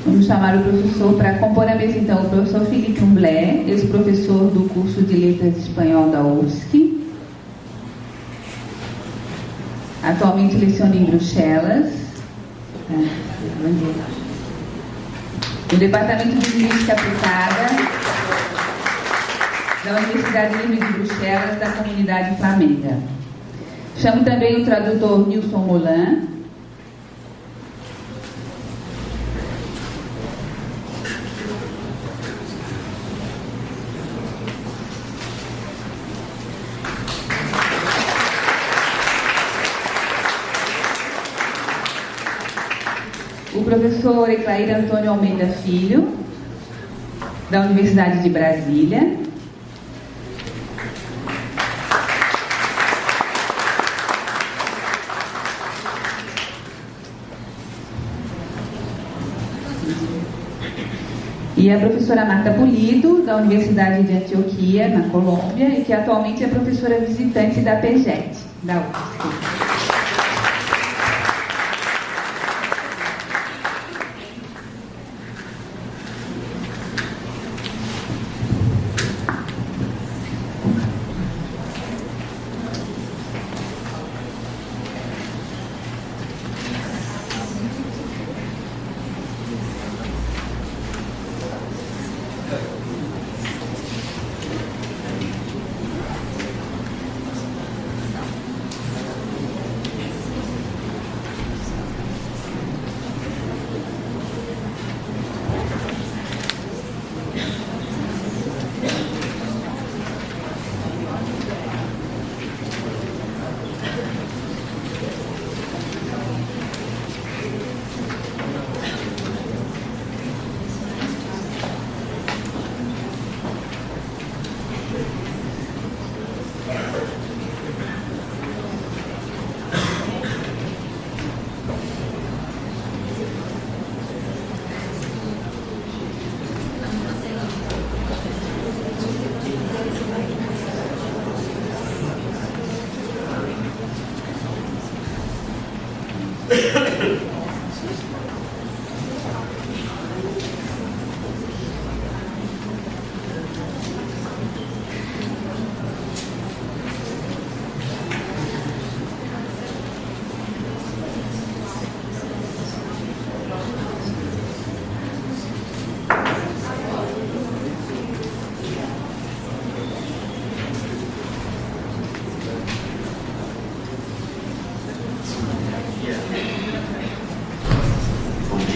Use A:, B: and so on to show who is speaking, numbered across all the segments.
A: Vamos chamar o professor para compor a mesa, então, o professor Felipe Humblé, ex-professor do curso de Letras de Espanhol da UFSC. Atualmente leciona em Bruxelas, no Departamento de Linguística Aplicada da Universidade Livre de Bruxelas, da Comunidade Flamenga. Chamo também o tradutor Nilson Moulin. O professor Eclair Antônio Almeida Filho, da Universidade de Brasília. E a professora Marta Pulido, da Universidade de Antioquia, na Colômbia, e que atualmente é professora visitante da PEGET, da UFSC.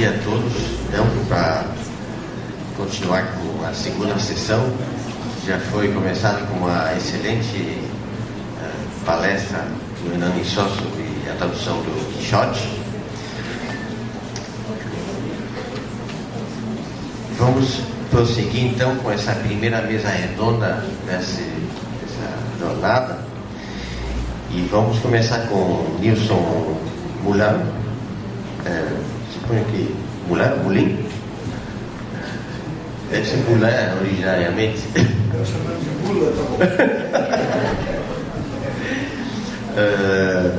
B: A todos, então, para continuar com a segunda sessão. Já foi começado com uma excelente palestra do Hernani Só sobre a tradução do Quixote. Vamos prosseguir então com essa primeira mesa redonda dessa jornada e vamos começar com Nilson Moulin. Suponho que Moulin? Deve ser Moulin originariamente.
C: Eu chamo de Mula, tá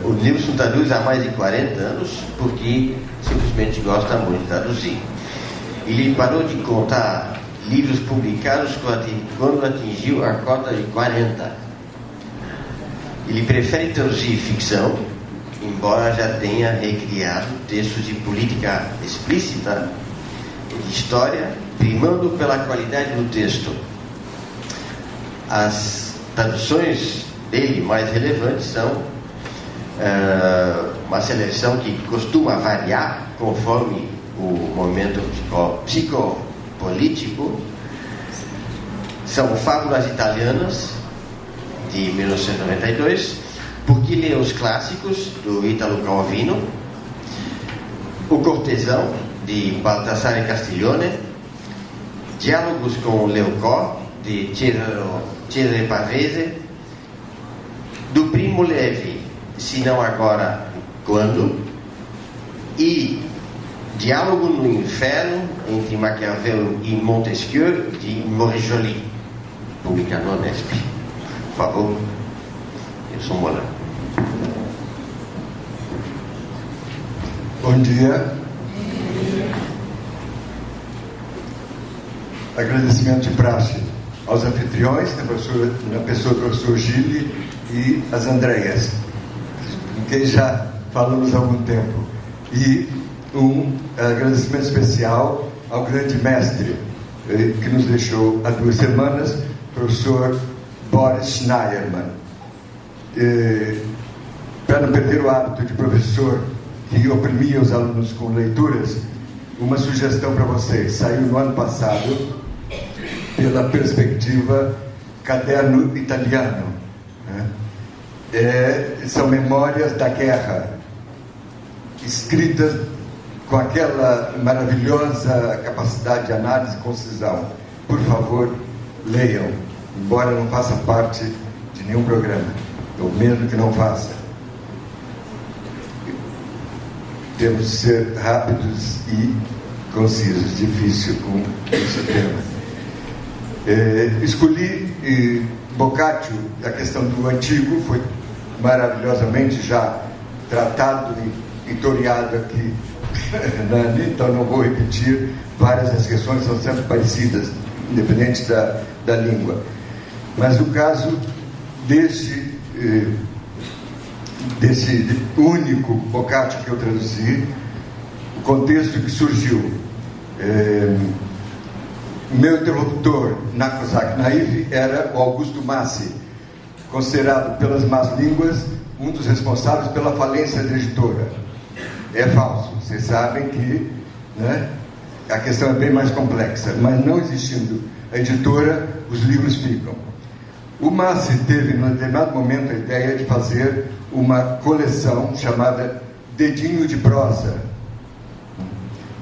B: bom. O Nilson traduz há mais de 40 anos porque simplesmente gosta muito de traduzir. Ele parou de contar livros publicados quando atingiu a cota de 40. Ele prefere traduzir ficção, embora já tenha recriado textos de política explícita e de história, primando pela qualidade do texto. As traduções dele mais relevantes são uma seleção que costuma variar conforme o momento psicopolítico. São Fábulas Italianas, de 1992, Porque lê os Clássicos, do Ítalo Calvino, O Cortesão, de Baldassare Castiglione, Diálogos com Leucó, de Cesare Pavese, do Primo Levi, Se Não Agora, Quando, e Diálogo no Inferno, entre Maquiavel e Montesquieu, de Maurice Joly, publicado no Unesp. Por favor, Nilson Moulin.
C: Bom dia.
D: agradecimento de praxe aos anfitriões, na pessoa do professor Gili e as Andréias, com quem já falamos há algum tempo. E um agradecimento especial ao grande mestre que nos deixou há 2 semanas, professor Boris Schneyerman. Para não perder o hábito de professor que oprimia os alunos com leituras, uma sugestão para vocês. Saiu no ano passado, pela Perspectiva, Caderno Italiano. São memórias da guerra, escritas com aquela maravilhosa capacidade de análise e concisão. Por favor, leiam, embora não faça parte de nenhum programa, ou mesmo que não faça. Temos de ser rápidos e concisos, difícil com esse tema. Escolhi Boccaccio, a questão do antigo, foi maravilhosamente já tratado e toreado aqui, então não vou repetir. Várias das questões são sempre parecidas, independente da língua. Mas no caso desse único Boccaccio que eu traduzi, o contexto que surgiu. Meu interlocutor na Cosaque Naïve era o Augusto Massi, considerado pelas más línguas um dos responsáveis pela falência da editora. É falso, vocês sabem que, né, a questão é bem mais complexa, mas não existindo a editora, os livros ficam. O Massi teve, num determinado momento, a ideia de fazer uma coleção chamada Dedinho de Prosa.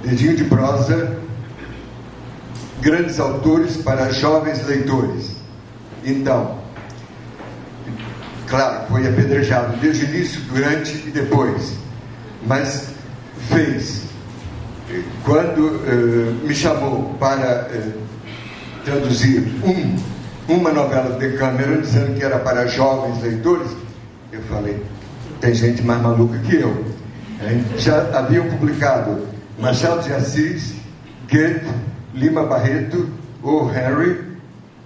D: Dedinho de Prosa, grandes autores para jovens leitores. Então, claro, foi apedrejado desde o início, durante e depois, mas fez. Quando me chamou para traduzir uma novela de Decameron, dizendo que era para jovens leitores, eu falei, tem gente mais maluca que eu. Já haviam publicado Machado de Assis, Goethe, Lima Barreto, O. Henry.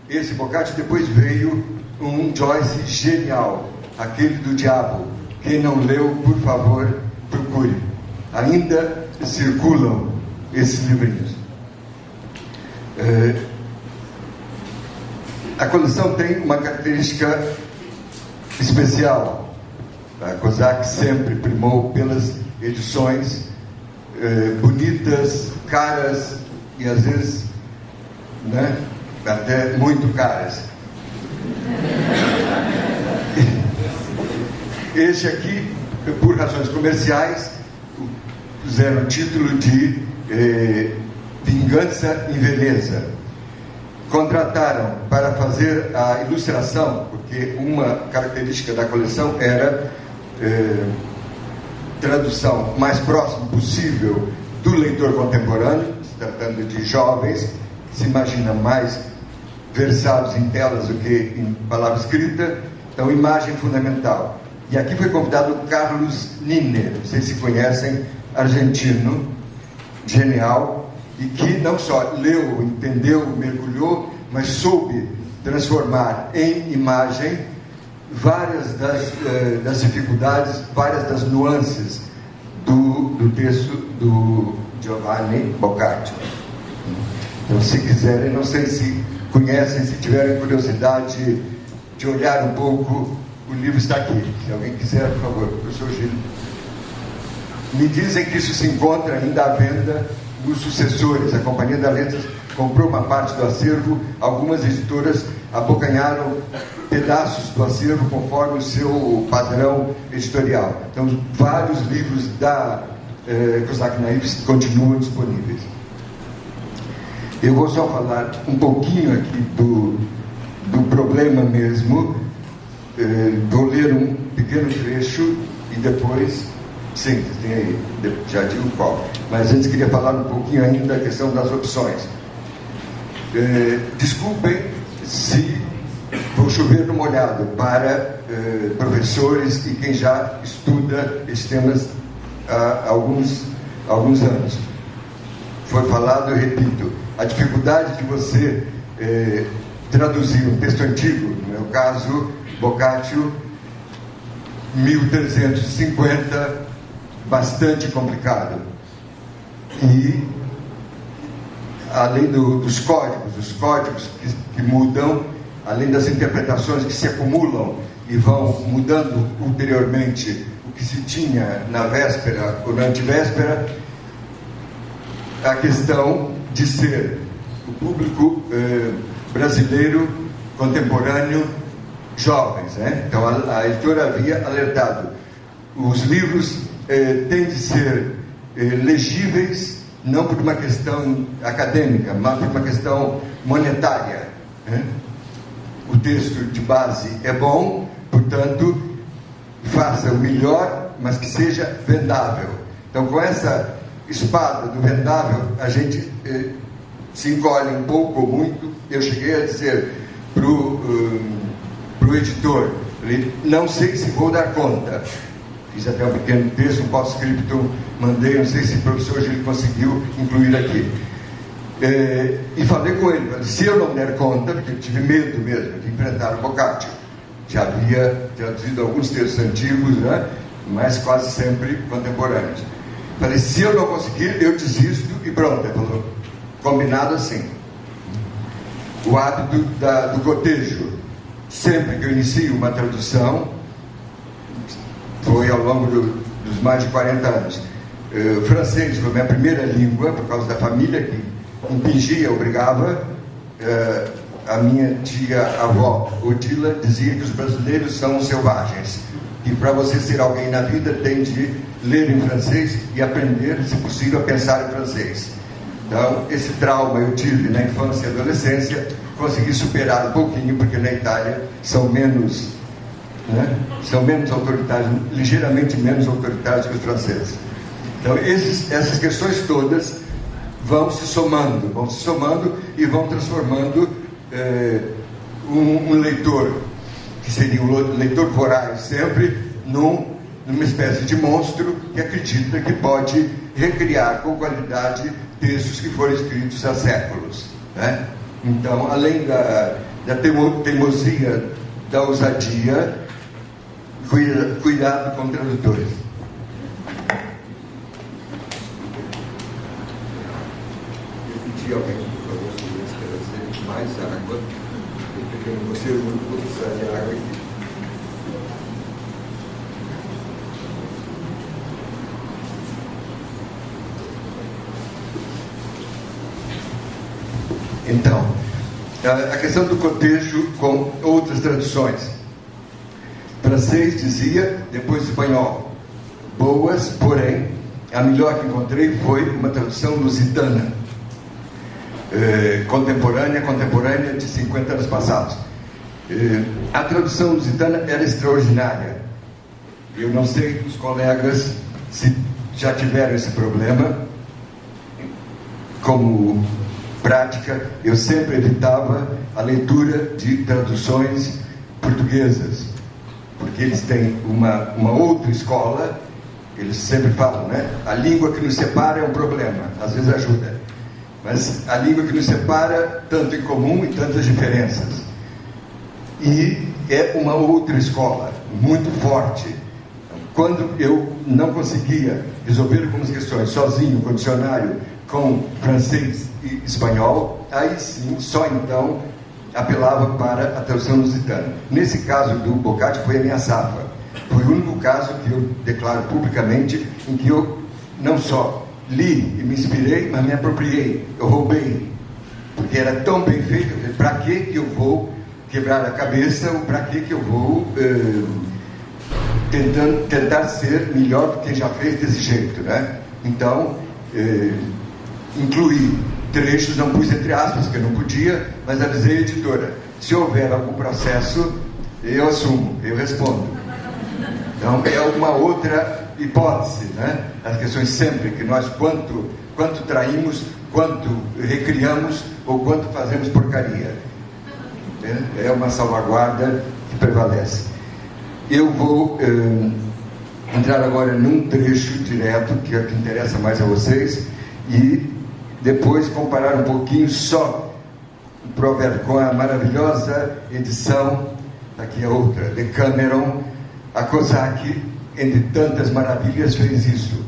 D: Esse Boccaccio, depois veio um Joyce genial, aquele do Diabo. Quem não leu, por favor, procure. Ainda circulam esses livrinhos. A coleção tem uma característica especial. A Cosaque sempre primou pelas edições bonitas, caras e às vezes, né, até muito caras. Este aqui, por razões comerciais, puseram o título de Vingança em Veneza. Contrataram para fazer a ilustração, porque uma característica da coleção era tradução mais próximo possível do leitor contemporâneo, se tratando de jovens, que se imagina mais versados em telas do que em palavra escrita. Então, imagem fundamental. E aqui foi convidado o Carlos Ninner, vocês se conhecem, argentino, genial, e que não só leu, entendeu, mergulhou, mas soube transformar em imagem várias das dificuldades, várias das nuances do texto do Giovanni Boccaccio. Então, se quiserem, não sei se conhecem, se tiverem curiosidade de olhar um pouco, o livro está aqui. Se alguém quiser, por favor, professor Gil. Me dizem que isso se encontra ainda à venda nos sucessores. A Companhia das Letras comprou uma parte do acervo, algumas editoras abocanharam pedaços do acervo conforme o seu padrão editorial. Então, vários livros da Cosaque Naïve continuam disponíveis. Eu vou só falar um pouquinho aqui do problema mesmo. Vou ler um pequeno trecho e depois, sim, tem aí, já digo qual. Mas antes queria falar um pouquinho ainda da questão das opções. Desculpem se vou chover no molhado para professores e quem já estuda esses temas há alguns anos. Foi falado, eu repito, a dificuldade de você traduzir um texto antigo, no meu caso, Boccaccio, 1350, bastante complicado. E, além dos códigos, os códigos que mudam, além das interpretações que se acumulam e vão mudando ulteriormente o que se tinha na véspera ou na antivéspera, a questão de ser o público brasileiro contemporâneo jovens, né? Então a editora havia alertado: os livros têm de ser legíveis não por uma questão acadêmica, mas por uma questão monetária, né? O texto de base é bom, portanto faça o melhor, mas que seja vendável. Então, com essa espada do vendável, a gente se encolhe um pouco ou muito. Eu cheguei a dizer para o editor, não sei se vou dar conta. Fiz até um pequeno texto, um post-scriptum, mandei, não sei se o professor Gil conseguiu incluir aqui. E falei com ele, se eu não der conta, porque eu tive medo mesmo de enfrentar o Boccaccio. Já havia traduzido alguns textos antigos, né, mas quase sempre contemporâneos. Falei, se eu não conseguir, eu desisto e pronto. Ele falou, combinado assim. O hábito do cotejo. Sempre que eu inicio uma tradução, foi ao longo dos mais de 40 anos. O francês foi minha primeira língua, por causa da família que impingia, obrigava. A minha tia-avó, Odila, dizia que os brasileiros são selvagens. E para você ser alguém na vida, tem de ler em francês e aprender, se possível, a pensar em francês. Então, esse trauma eu tive na infância e adolescência, consegui superar um pouquinho, porque na Itália são menos autoritários, ligeiramente menos autoritários que os franceses. Então, essas questões todas vão se somando e vão transformando um leitor, que seria um leitor voraz sempre, numa espécie de monstro que acredita que pode recriar com qualidade textos que foram escritos há séculos, né? Então, além da teimosia, da ousadia, cuidado com tradutores. Eu pedi a alguém, por favor, se trazer mais água, porque eu não consigo muito precisar de água aqui. Então, a questão do cotejo com outras traduções. Francês dizia, depois espanhol, boas, porém, a melhor que encontrei foi uma tradução lusitana, contemporânea de 50 anos passados. A tradução lusitana era extraordinária. Eu não sei os colegas se já tiveram esse problema. Como prática, eu sempre evitava a leitura de traduções portuguesas, porque eles têm uma outra escola. Eles sempre falam, né? A língua que nos separa é um problema, às vezes ajuda, mas a língua que nos separa, tanto em comum e tantas diferenças. E é uma outra escola, muito forte. Quando eu não conseguia resolver algumas questões sozinho, com dicionário, com francês e espanhol, aí sim, só então, apelava para a tradução lusitana. Nesse caso do Boccaccio foi a minha safra. Foi o único caso que eu declaro publicamente em que eu não só li e me inspirei, mas me apropriei, eu roubei, porque era tão bem feito. Para que eu vou quebrar a cabeça, ou para que eu vou tentar ser melhor do que quem já fez desse jeito, né? Então, incluí trechos, não pus entre aspas, porque eu não podia, mas avisei a editora, se houver algum processo, eu assumo, eu respondo. Então, é uma outra hipótese, né? As questões sempre que nós, quanto traímos, quanto recriamos, ou quanto fazemos porcaria. É uma salvaguarda que prevalece. Eu vou entrar agora num trecho direto, que é o que interessa mais a vocês, e depois comparar um pouquinho só o provérbio com a maravilhosa edição, aqui a outra, Decameron. A Kozak, entre tantas maravilhas, fez isso.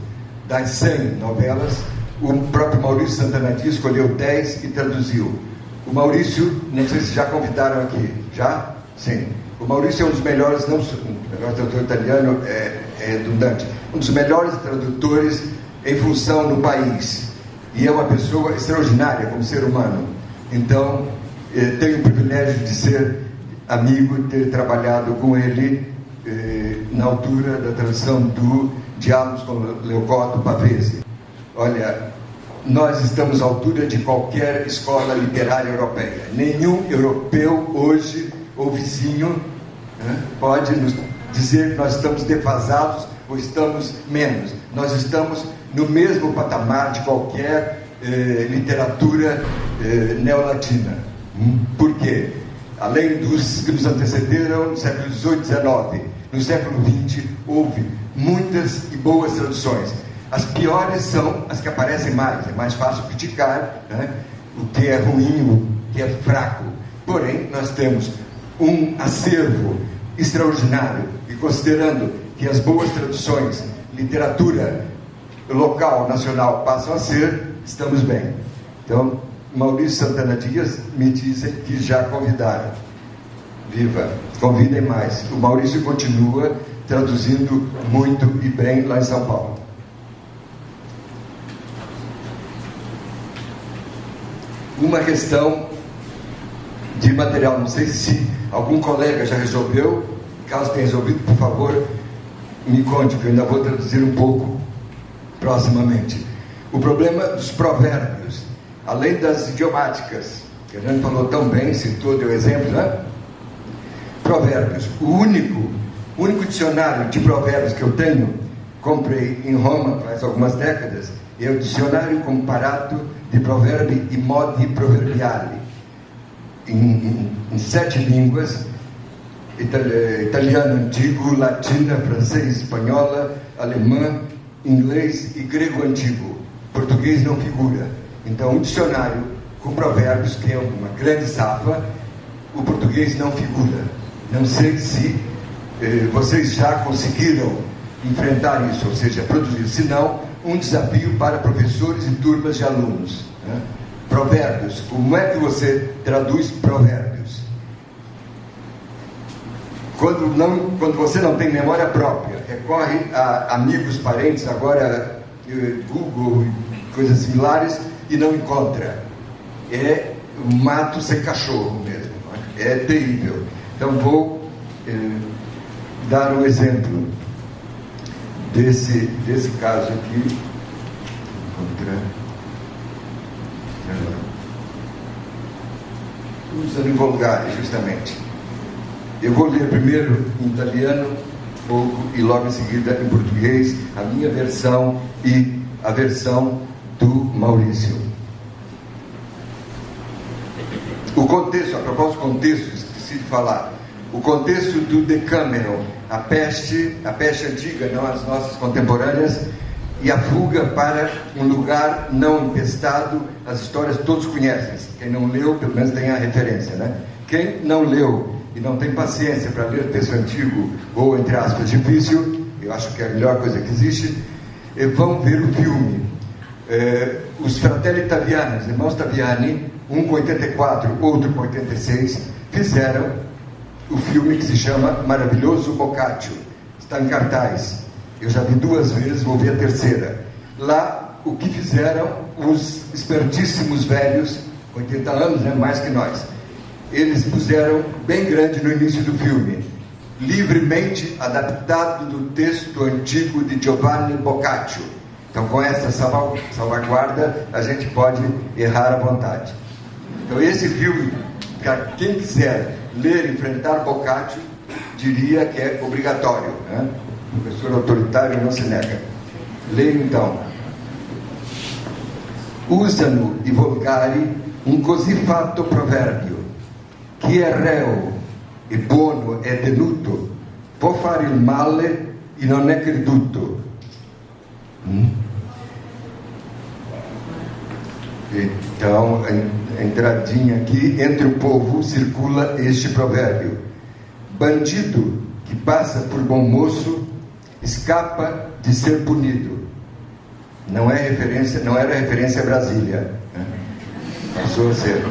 D: Das 100 novelas, o próprio Maurício Santana Dias escolheu 10 e traduziu. O Maurício, não sei se já convidaram aqui. Já? Sim. O Maurício é um dos melhores, não o melhor tradutor italiano é redundante, um dos melhores tradutores em função no país. E é uma pessoa extraordinária como ser humano. Então, tenho o privilégio de ser amigo, ter trabalhado com ele na altura da tradução do Diálogos com Leopoldo Pavese. Olha, nós estamos à altura de qualquer escola literária europeia. Nenhum europeu hoje, ou vizinho, pode nos dizer que nós estamos defasados ou estamos menos. Nós estamos no mesmo patamar de qualquer literatura neolatina. Por quê? Além dos que nos antecederam no século XVIII e XIX, no século XX houve muitas e boas traduções. As piores são as que aparecem mais. É mais fácil criticar, né, o que é ruim, o que é fraco. Porém, nós temos um acervo extraordinário, e considerando que as boas traduções, literatura local, nacional, passam a ser, estamos bem. Então, Maurício Santana Dias me dizem que já convidaram. Viva! Convidem mais. O Maurício continua traduzindo muito e bem lá em São Paulo. Uma questão de material, não sei se algum colega já resolveu. Caso tenha resolvido, por favor, me conte, que eu ainda vou traduzir um pouco proximamente. O problema dos provérbios, além das idiomáticas, que a gente falou tão bem, citou, deu exemplo, né? Provérbios. O único dicionário de provérbios que eu tenho, comprei em Roma faz algumas décadas, é o Dicionário Comparato de Proverbi e Modi Proverbiali, em 7 línguas: italiano antigo, latina, francês, espanhola, alemã, inglês e grego antigo. Português não figura. Então, um dicionário com provérbios, que é uma grande safra, o português não figura. Não sei se vocês já conseguiram enfrentar isso, ou seja, produzir. Se não, um desafio para professores e turmas de alunos, né? Provérbios. Como é que você traduz provérbios? Quando você não tem memória própria, recorre a amigos, parentes, agora Google e coisas similares, e não encontra. É mato sem cachorro mesmo. É terrível. Então vou dar um exemplo desse caso aqui. Usando em vulgares, justamente. Eu vou ler primeiro em italiano, pouco, e logo em seguida em português, a minha versão e a versão do Maurício. O contexto, a propósito do contexto, esqueci de falar. O contexto do Decameron, a peste antiga, não as nossas contemporâneas, e a fuga para um lugar não infestado. As histórias todos conhecem. Quem não leu, pelo menos tem a referência, né? Quem não leu e não tem paciência para ler texto antigo, ou, entre aspas, difícil, eu acho que é a melhor coisa que existe, vão ver o filme. Os Fratelli Taviani, os irmãos Taviani, um com 84, outro com 86, fizeram o filme que se chama Maravilhoso Boccaccio. Está em cartaz. Eu já vi 2 vezes, vou ver a terceira. Lá, o que fizeram os espertíssimos velhos, 80 anos, né, mais que nós, eles puseram bem grande no início do filme: livremente adaptado do texto antigo de Giovanni Boccaccio. Então, com essa salvaguarda, a gente pode errar à vontade. Então, esse filme, para quem quiser ler e enfrentar Boccaccio, diria que é obrigatório, né? O professor autoritário não se nega. Leio então. Usano i volgari un così fatto proverbio: chi è reo e buono è tenuto può fare il male e non è creduto. Então, a entradinha aqui, entre o povo circula este provérbio: bandido que passa por bom moço escapa de ser punido. Não era referência a Brasília, né? Passou a ser.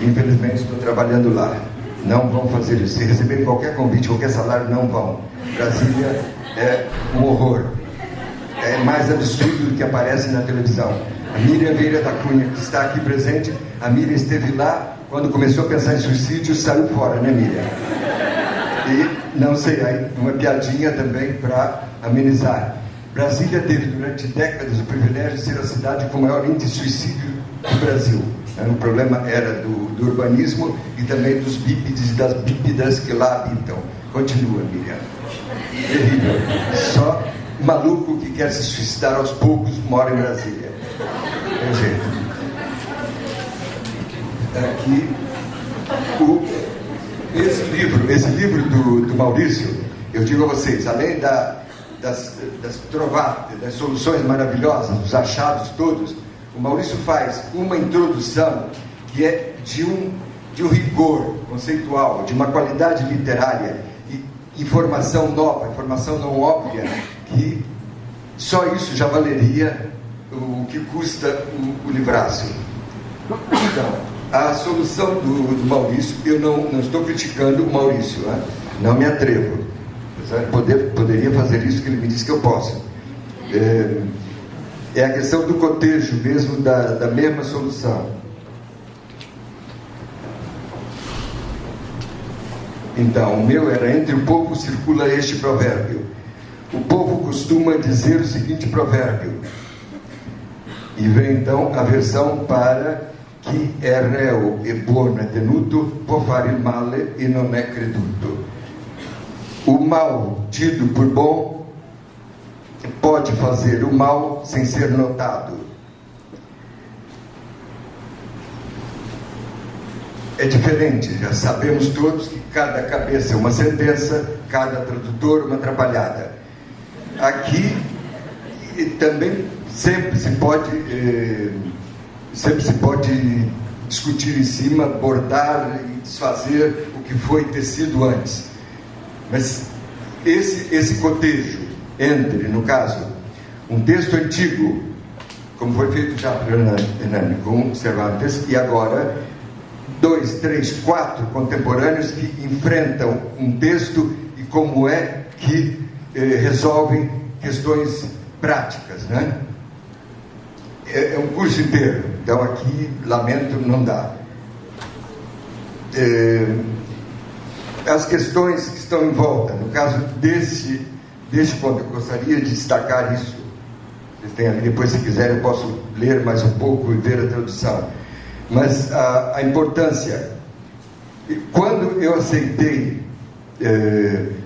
D: Infelizmente estou trabalhando lá. Não vão fazer isso. Se receberem qualquer convite, qualquer salário, não vão. Brasília é um horror. É mais absurdo do que aparece na televisão. A Miriam Vieira da Cunha, que está aqui presente, a Miriam esteve lá quando começou a pensar em suicídio, saiu fora, né, Miriam? E, não sei, aí uma piadinha também para amenizar. Brasília teve durante décadas o privilégio de ser a cidade com o maior índice de suicídio do Brasil. O problema era do urbanismo e também dos bípedes e das bípedas que lá habitam. Continua, Miriam. Terrível. Só maluco que quer se suicidar aos poucos mora em Brasília. Tem jeito. Aqui, esse livro do Maurício, eu digo a vocês, além das trovadas, das soluções maravilhosas, dos achados todos, o Maurício faz uma introdução que é de um rigor conceitual, de uma qualidade literária, e informação nova, informação não óbvia, que só isso já valeria o que custa o livraço. Então, a solução do Maurício, eu não estou criticando o Maurício, né? Não me atrevo. Poderia fazer isso que ele me disse que eu posso. É a questão do cotejo mesmo da mesma solução. Então, o meu era: entre o povo circula este provérbio. O povo costuma dizer o seguinte provérbio. E vem então a versão para chi è reo e buono è tenuto può fare il male e non è creduto. O mal tido por bom pode fazer o mal sem ser notado. É diferente, já sabemos todos que cada cabeça é uma sentença, cada tradutor uma atrapalhada. Aqui também sempre se pode discutir em cima, bordar e desfazer o que foi tecido antes. Mas esse cotejo entre, no caso, um texto antigo, como foi feito já por Hernani com Cervantes, e agora 2, 3, 4 contemporâneos que enfrentam um texto e como é que resolvem questões práticas, né? É um curso inteiro, então aqui, lamento, não dá. As questões que estão em volta, no caso deste ponto, eu gostaria de destacar isso. Vocês têm ali, depois, se quiserem, eu posso ler mais um pouco e ver a tradução. Mas a importância, quando eu aceitei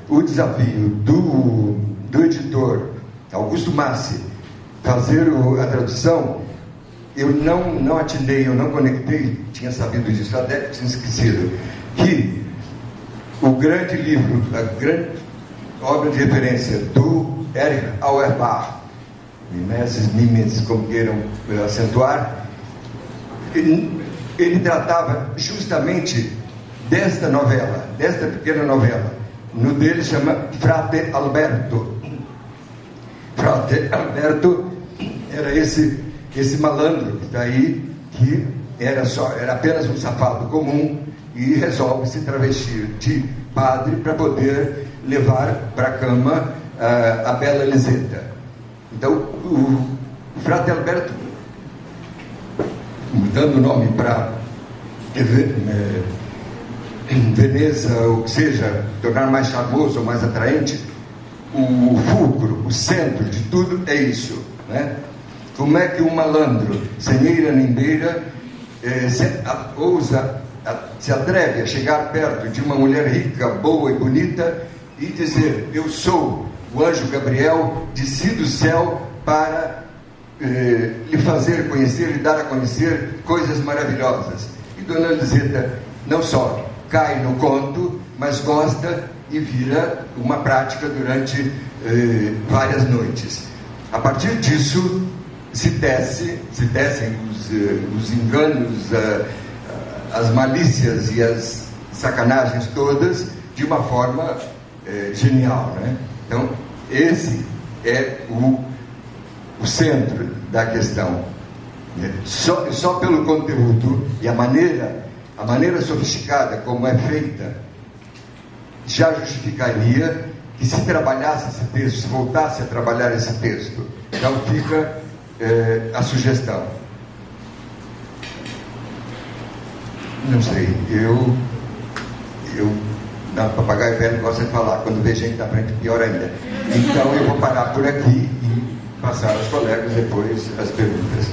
D: o desafio do editor Augusto Massi fazer a tradução, eu não atinei, eu não conectei, tinha sabido disso até que tinha esquecido, que o grande livro, a grande obra de referência do Erich Auerbach, Mimesis, Mimes, como queiram acentuar, ele tratava justamente desta novela, desta pequena novela. No dele chama Frate Alberto. Frate Alberto era esse malandro que está aí, que era apenas um safado comum e resolve se travestir de padre para poder levar para a cama a bela Liseta. Então, o Frate Alberto, mudando o nome para Veneza, ou que seja, tornar mais charmoso ou mais atraente, o fulcro, o centro de tudo é isso, né? Como é que um malandro, sem eira nem beira, se atreve a chegar perto de uma mulher rica, boa e bonita e dizer: eu sou o anjo Gabriel, desci do céu para lhe fazer conhecer, lhe dar a conhecer coisas maravilhosas. E Dona Liseta não só cai no conto, mas gosta e vira uma prática durante várias noites. A partir disso se tecem os enganos, as malícias e as sacanagens todas de uma forma genial, né? Então, esse é o centro da questão. Só pelo conteúdo e a maneira sofisticada como é feita, já justificaria que se trabalhasse esse texto, se voltasse a trabalhar esse texto. Então fica a sugestão. Não sei, eu papagaio velho gosta de falar, quando vê gente na frente, pior ainda. Então eu vou parar por aqui e passar aos colegas depois as perguntas.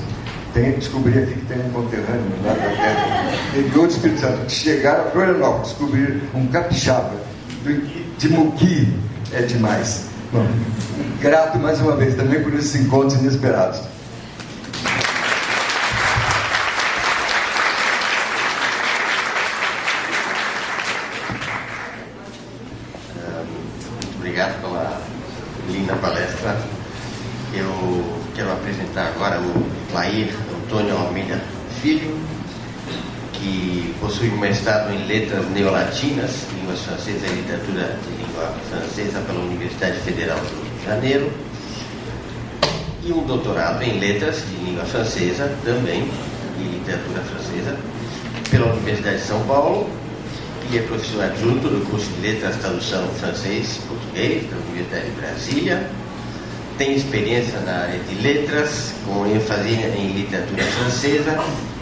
D: Descobri aqui que tem um conterrâneo lá da terra, de outro Espírito Santo, que chegaram a Florianópolis, descobrir um capixaba de Muqui, é demais. Bom, grato mais uma vez também por esses encontros inesperados.
B: Muito obrigado pela linda palestra. Eu quero apresentar agora o Clair Antônio Almeida Filho, que possui um mestrado em Letras Neolatinas, Línguas Francesas e Literatura de Língua Francesa pela Universidade Federal do Rio de Janeiro, e um doutorado em Letras de Língua Francesa, também, e Literatura Francesa, pela Universidade de São Paulo. Ele é professor adjunto do curso de Letras, Tradução Francês-Português da Universidade de Brasília. Tem experiência na área de letras, com ênfase em literatura francesa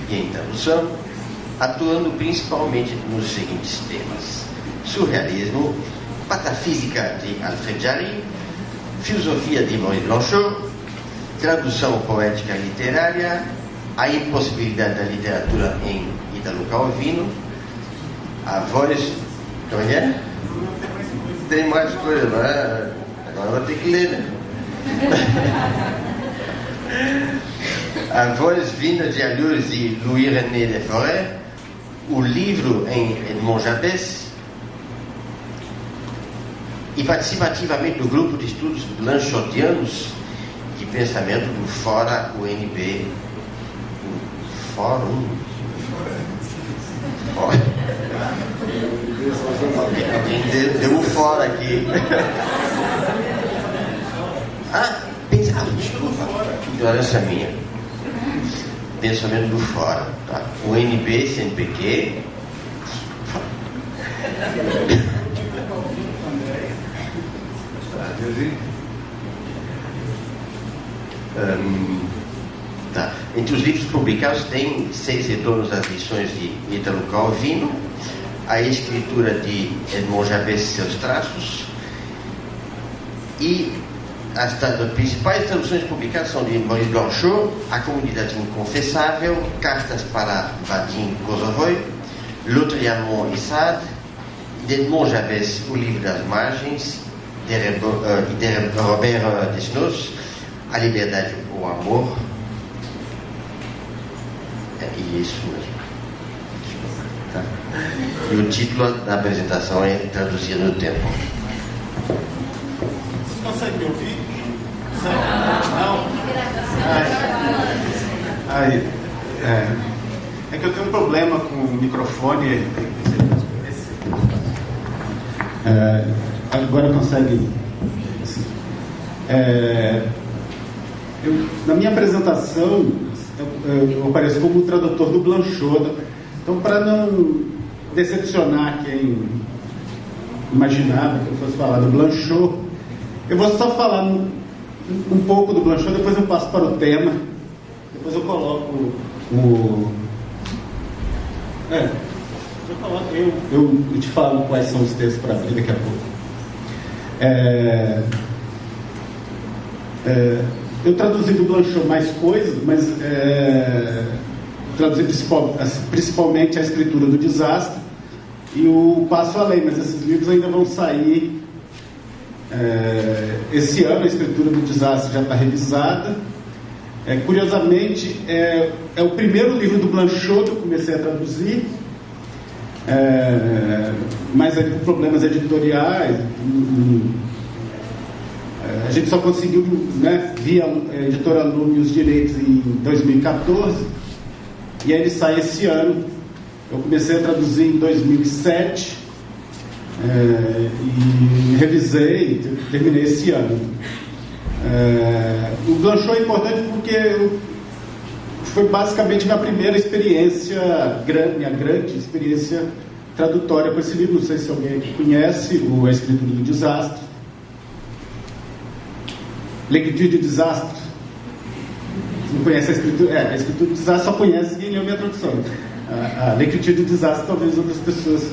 B: e em tradução, atuando principalmente nos seguintes temas: surrealismo, patafísica de Alfred Jarry, filosofia de Maurice Blanchot, tradução poética literária, a impossibilidade da literatura em Ítalo Calvino, a voz... Como é? Tem mais coisa, né? Agora vou ter que ler, né? A voz vinda de Allures de Louis-René de Forêt, o livro em Edmond Jabès, e participa ativamente do grupo de estudos blanchotianos de pensamento do Fora UNB. Fórum? Alguém deu um fora aqui. Desculpa, ignorância minha. Pensamento do fora, tá? O NB, CNPq. Tá. Entre os livros publicados tem 6 retornos às lições de Ítalo Calvino, a escritura de Edmond Jabès e seus traços, e as principais traduções publicadas são de Maurice Blanchot, A Comunidade Inconfessável, Cartas para Vadim Kosovoy, L'Autre-Amont e Sade, de Edmond Jabès, O Livro das Margens, e de Robert Desnos, A Liberdade ou Amor. E isso mesmo. Tá? E o título da apresentação é Traduzir no Tempo.
C: Você consegue me ouvir? Não? É que eu tenho um problema com o microfone. Agora consegue. Na minha apresentação, eu apareço como tradutor do Blanchot. Então, para não decepcionar quem imaginava que eu fosse falar do Blanchot, eu vou só falar um pouco do Blanchot, depois eu passo para o tema, depois eu coloco eu te falo quais são os textos para abrir daqui a pouco. Eu traduzi do Blanchot mais coisas, mas traduzi principalmente a Escritura do Desastre e o Passo Além, mas esses livros ainda vão sair esse ano. A Escritura do Desastre já está revisada. Curiosamente, é o primeiro livro do Blanchot que eu comecei a traduzir, mas por problemas editoriais A gente só conseguiu, né, via editora Lume os direitos em 2014, e aí ele sai esse ano. Eu comecei a traduzir em 2007 e revisei, terminei esse ano. O Blanchot é importante porque foi basicamente minha primeira experiência, minha grande experiência tradutória com esse livro. Não sei se alguém aqui conhece A Escritura do Desastre. L'écriture du Desastre. Você não conhece a Escritura? A Escritura do Desastre só conhece quem leu minha tradução. A L'écriture du Desastre, talvez outras pessoas.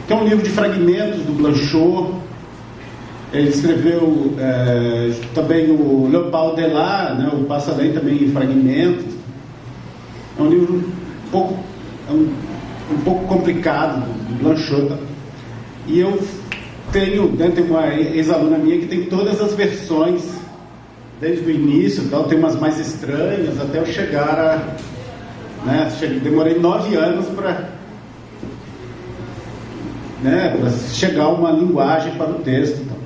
C: Que é um livro de fragmentos do Blanchot. Ele escreveu também o Le Pau de là, né, o Passo Além, também em fragmentos. É um livro um pouco complicado do Blanchot. E eu tenho, né, tem uma ex-aluna minha que tem todas as versões desde o início, então, tem umas mais estranhas até eu chegar a... Né, demorei 9 anos para chegar a uma linguagem para o texto. Então.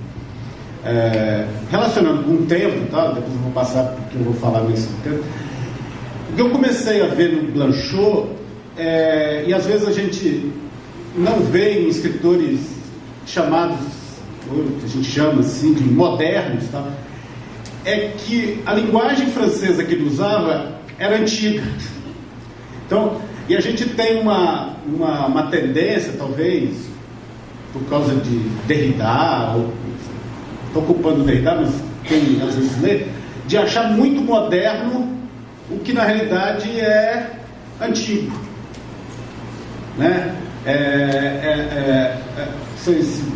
C: Relacionando com o tempo, tá? Depois eu vou passar porque eu vou falar nesse tempo. O que eu comecei a ver no Blanchot, e às vezes a gente não vê em escritores chamados, que a gente chama assim, de modernos, tá? É que a linguagem francesa que ele usava era antiga. Então, e a gente tem uma tendência, talvez, por causa de Derrida, estou ocupando Derrida, mas quem às vezes lê, de achar muito moderno o que na realidade é antigo. Né?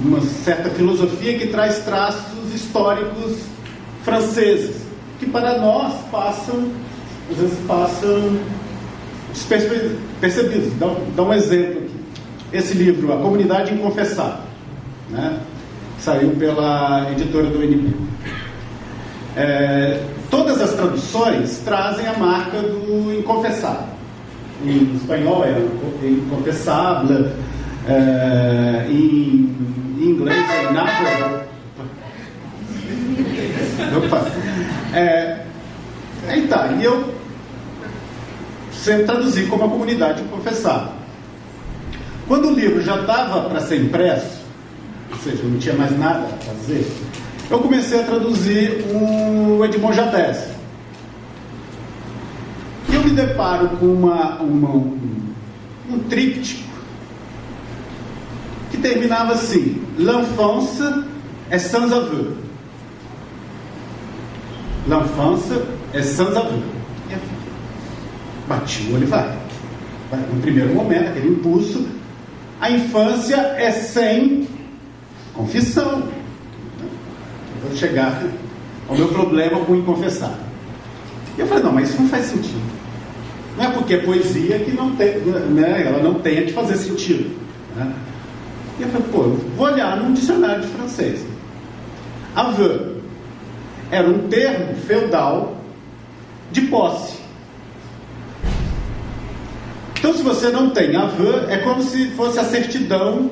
C: Uma certa filosofia que traz traços históricos franceses, que para nós às vezes passam despercebidos. Dá um exemplo aqui. Esse livro, A Comunidade Inconfessável, né? Saiu pela editora do NP. Todas as traduções trazem a marca do inconfessável. Em espanhol é inconfessable, em inglês é inavouable. Aí tá, e eu sempre traduzi como A Comunidade Inconfessável. Quando o livro já estava para ser impresso, ou seja, não tinha mais nada a fazer, eu comecei a traduzir o Edmond Jabès. E eu me deparo com um tríptico que terminava assim: L'enfance est sans aveu. L'enfance est sans aveu. Bati o olho e vai. No primeiro momento, aquele impulso, a infância é sem confissão. Eu vou chegar ao meu problema com o inconfessável. E eu falei, não, mas isso não faz sentido. Não é porque é poesia que não tem, né, ela não tem que fazer sentido. Né? E eu falei, eu vou olhar num dicionário de francês. Aveu era um termo feudal de posse. Então, se você não tem aveu, é como se fosse a certidão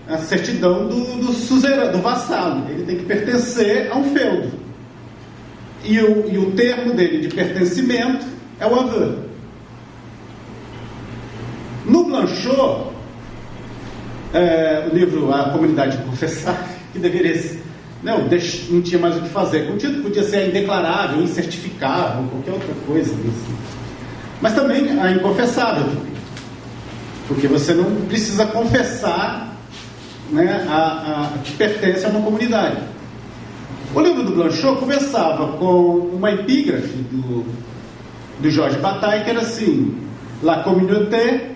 C: do suzerano, do vassalo. Ele tem que pertencer a um feudo. E o termo dele de pertencimento é o aveu. No Blanchot, o livro A Comunidade Inconfessável, que deveria ser, não tinha mais o que fazer. O título podia ser indeclarável, incertificável, qualquer outra coisa assim. Mas também a inconfessável, porque você não precisa confessar, né, que pertence a uma comunidade. O livro do Blanchot começava com uma epígrafe do Georges Bataille, que era assim: La communauté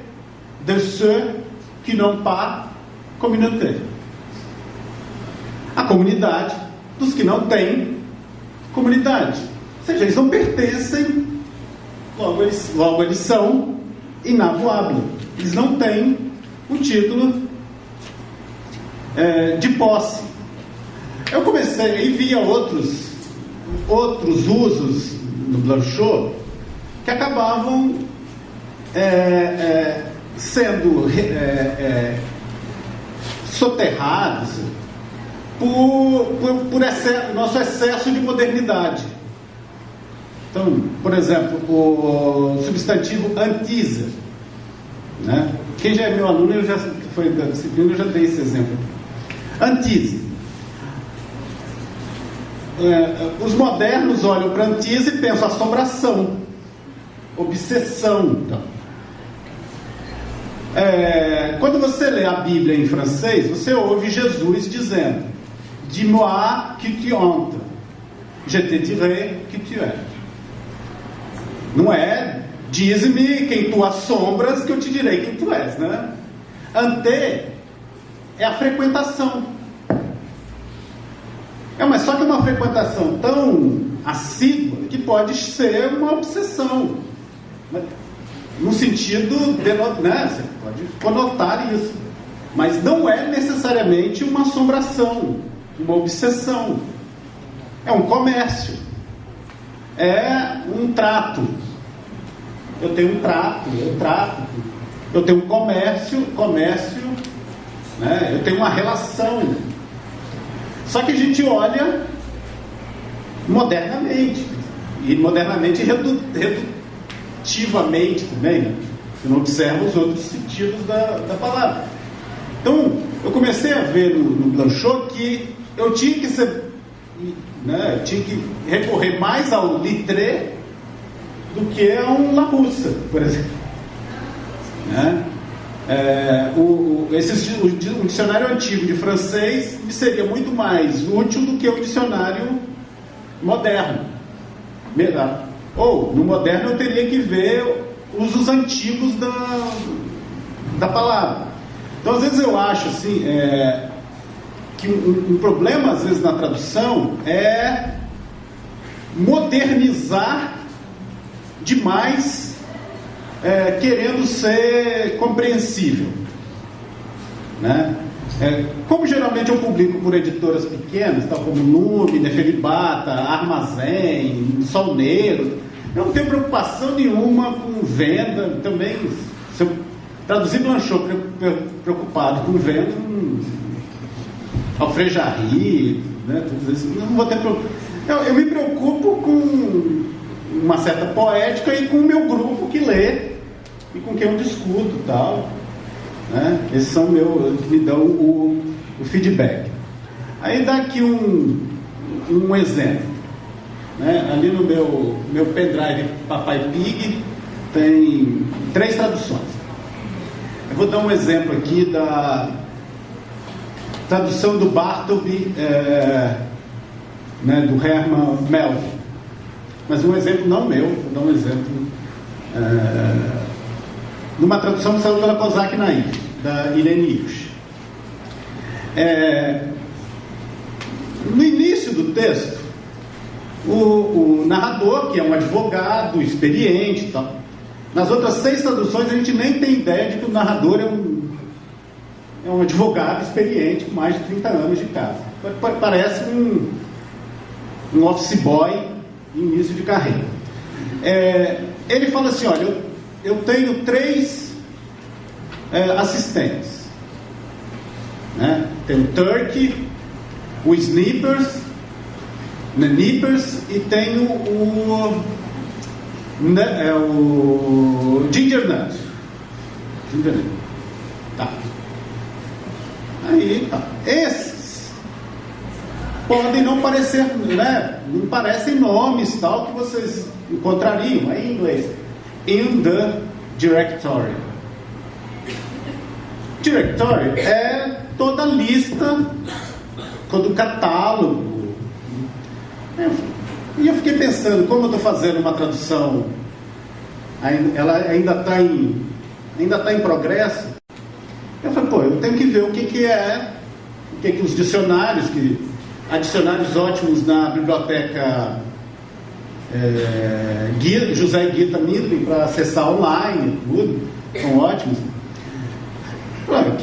C: de ceux qui n'ont pas communauté. A comunidade dos que não têm comunidade. Ou seja, eles não pertencem, logo eles são inavouables. Eles não têm o título de posse. Eu comecei e via outros usos do Blanchot que acabavam sendo soterrados por nosso excesso de modernidade. Então, por exemplo, o substantivo anteaser, né? Quem já é meu aluno, foi da disciplina, eu já dei esse exemplo. Anteaser. Os modernos olham para anteaser e pensam assombração, obsessão. Então. Quando você lê a Bíblia em francês, você ouve Jesus dizendo: dis-moi qui tu entres, je te dirai qui tu es. Não é diz-me quem tu assombras que eu te direi quem tu és, né? Ante é a frequentação. Mas só que é uma frequentação tão assídua que pode ser uma obsessão. No sentido de, né, você pode conotar isso. Mas não é necessariamente uma assombração, uma obsessão. É um comércio. É um trato. Eu tenho um trato, eu trato. Eu tenho um comércio, né? Eu tenho uma relação. Só que a gente olha modernamente. E modernamente redutivamente também, né? Você não observa os outros sentidos da palavra. Então, eu comecei a ver no Blanchot que eu tinha que ser, né, tinha que recorrer mais ao litré do que a um Larousse, por exemplo. Né? O dicionário antigo de francês me seria muito mais útil do que o dicionário moderno. Ou, no moderno, eu teria que ver usos antigos da palavra. Então, às vezes eu acho assim, que um problema, às vezes, na tradução é modernizar demais, querendo ser compreensível, né? Como geralmente eu publico por editoras pequenas, tal como Lume, Nefelibata, Armazém, Sol Negro, eu não tenho preocupação nenhuma com venda. Também, se eu traduzir Blanchot preocupado com venda, Alfrejarie, né, tudo isso, não vou ter problema. Eu me preocupo com uma certa poética e com o meu grupo que lê e com quem eu discuto e tal, né? Esses são que me dão o feedback. Aí dá aqui um exemplo, né? Ali no meu pendrive Papai Pig tem 3 traduções. Eu vou dar um exemplo aqui da tradução do Bartleby, né, do Herman Melville. Mas um exemplo não meu, vou dar um exemplo numa tradução que saiu pela Kozak Naif, da Irene Hirsch. No início do texto, o narrador, que é um advogado experiente e tal. Nas outras 6 traduções a gente nem tem ideia de que o narrador é um advogado experiente com mais de 30 anos de casa. Parece um office boy em início de carreira. Ele fala assim: olha, eu tenho 3 assistentes, né? Tenho o Turkey, o Snippers e tenho o Ginger Nut. Tá. Aí, tá. Esses podem não parecer, né? Não parecem nomes tal que vocês encontrariam aí em inglês. In the directory. Directory é toda a lista, todo o catálogo. E eu fiquei pensando, como eu estou fazendo uma tradução, ela ainda está em progresso. Eu falei, eu tenho que ver o que os dicionários, há dicionários ótimos na biblioteca José Guita Midley para acessar online, tudo, são ótimos. Claro,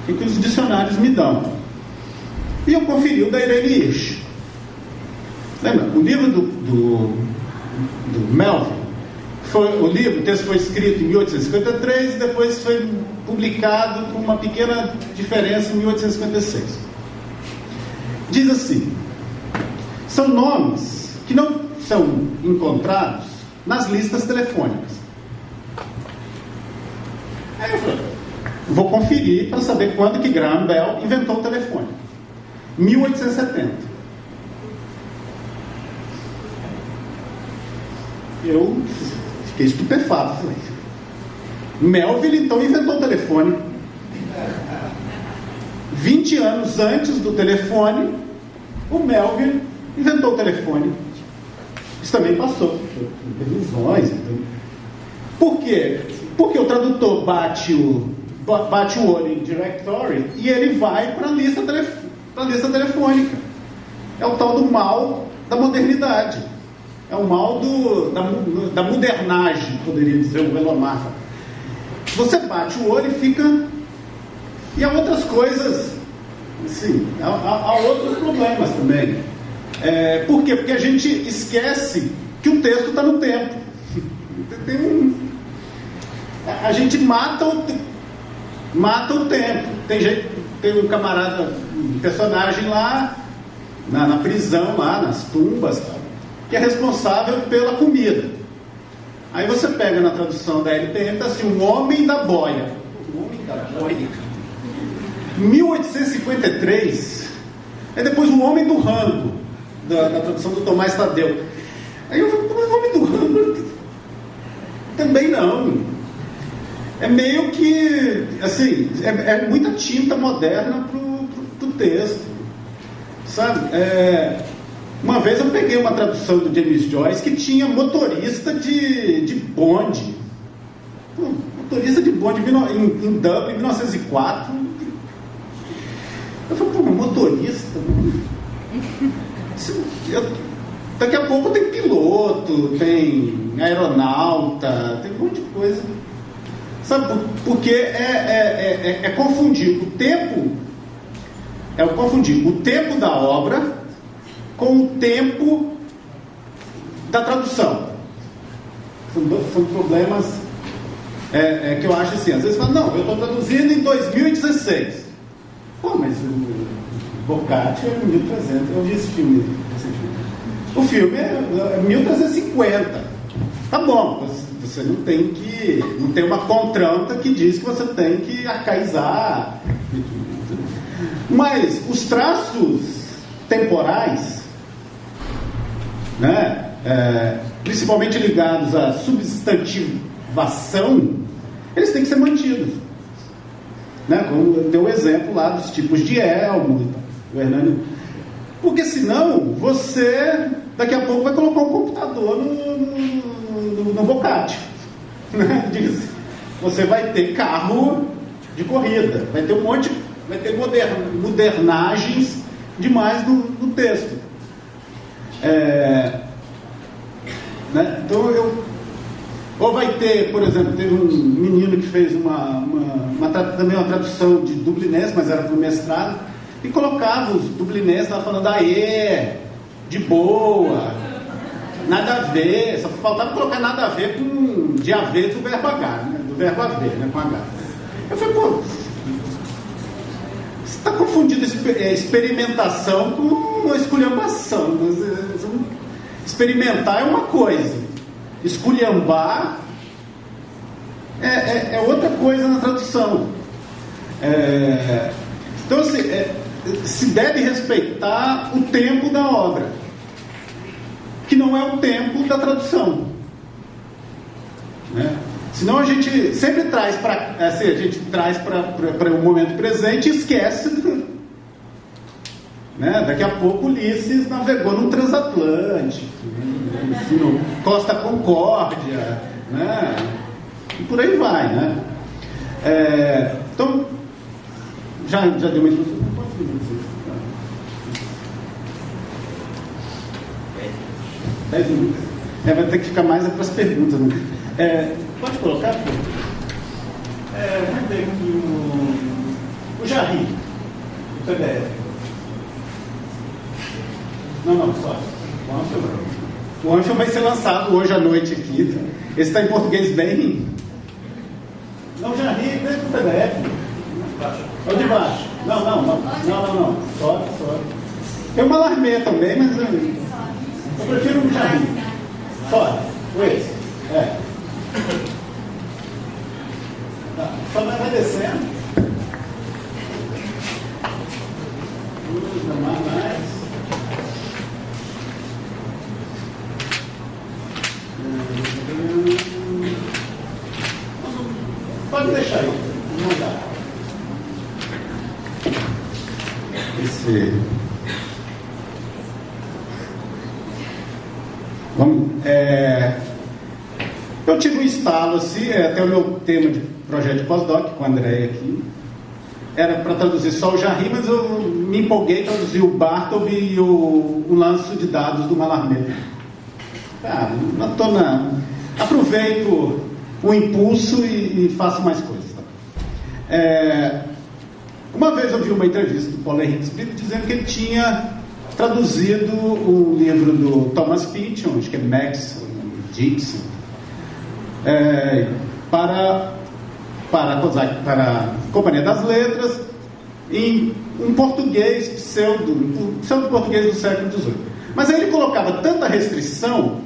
C: o que os dicionários me dão? E eu conferi o da Irene Hirsch. Lembra? O livro do Melville, o texto foi escrito em 1853 e depois foi publicado com uma pequena diferença em 1856. diz assim: são nomes que não são encontrados nas listas telefônicas. Aí eu falei, vou conferir para saber quando que Graham Bell inventou o telefone. 1870. Eu fiquei estupefato. Falei, Melville então inventou o telefone. 20 anos antes do telefone, o Melville inventou o telefone. Isso também passou por revisões. Por quê? Porque o tradutor bate o olho em directory e ele vai para a lista telefônica. É o tal do mal da modernidade. É o mal da modernagem, poderia dizer o Velomar. Você bate o olho e fica... E há outras coisas, assim, há outros problemas também. Por quê? Porque a gente esquece que o texto está no tempo. A gente mata o tempo. Tem um camarada, um personagem lá na prisão, lá nas tumbas, tal, que é responsável pela comida. Aí você pega na tradução da LTM, tá assim, um homem da boia. O homem da boia. 1853. Aí depois o homem do rango, da tradução do Tomás Tadeu. Aí eu falei, o homem do rango também não. É meio que, assim, é muita tinta moderna pro texto, sabe? Uma vez eu peguei uma tradução do James Joyce que tinha motorista de bonde. Pô, motorista de bonde em Dublin, em 1904. Eu falei, pô, motorista? Daqui a pouco tem piloto, tem aeronauta, tem um monte de coisa. Sabe, porque é confundir o tempo, confundir o tempo da obra com o tempo da tradução. São problemas que eu acho assim, às vezes fala, não, eu estou traduzindo em 2016. Pô, mas o Boccaccio é 1300, eu vi esse filme recentemente. O filme é 1350. Tá bom, você não tem uma contranta que diz que você tem que arcaizar. Mas os traços temporais, né, principalmente ligados à substantivação, eles têm que ser mantidos. Né? Como deu o exemplo lá dos tipos de elmo, o Hernani. Porque senão você daqui a pouco vai colocar um computador no Boccaccio, né? Você vai ter carro de corrida, vai ter modernagens demais no texto. Né? Então ou vai ter, por exemplo, teve um menino que fez também uma tradução de dublinês, mas era para o mestrado, e colocava os dublinês lá falando, aê, de boa, nada a ver, só faltava colocar nada a ver com de haver do verbo H, né? Do verbo haver, né? Com H. Eu falei, pô, você está confundindo experimentação com esculhambação. Experimentar é uma coisa. Esculhambar é outra coisa na tradução. Então, assim, se deve respeitar o tempo da obra, que não é o tempo da tradução. Né? Senão a gente sempre traz para o momento presente e esquece. Né? Daqui a pouco Ulisses navegou no transatlântico, no Costa Concórdia, né? E por aí vai, né? Então, já deu uma instrução. 10 minutos. Vai ter que ficar mais para as perguntas. Né? Pode colocar? Vamos ver aqui o Jarry, o PDF. Não, só. O Anfield vai ser lançado hoje à noite aqui. Esse está em português bem. Não, Jarry, vem com o PDF. É o de baixo. Não. Só. Tem uma Mallarmé também, mas eu prefiro um jardim. Só, esse. Tá, só vai descendo. Mais. Pode deixar aí, não dá. Eu tive um estalo assim, até o meu tema de projeto de pós-doc com a Andréia aqui. Era para traduzir só o Jarry, mas eu me empolguei em traduzir o Bartov e o lanço de dados do Mallarmé. Aproveito o impulso e faço mais coisas. Uma vez eu vi uma entrevista do Paulo Henrique Split dizendo que ele tinha traduzido o livro do Thomas Pynchon, acho que é Max Gibson, para a Companhia das Letras, em um português pseudo-português do século XVIII. Mas aí ele colocava tanta restrição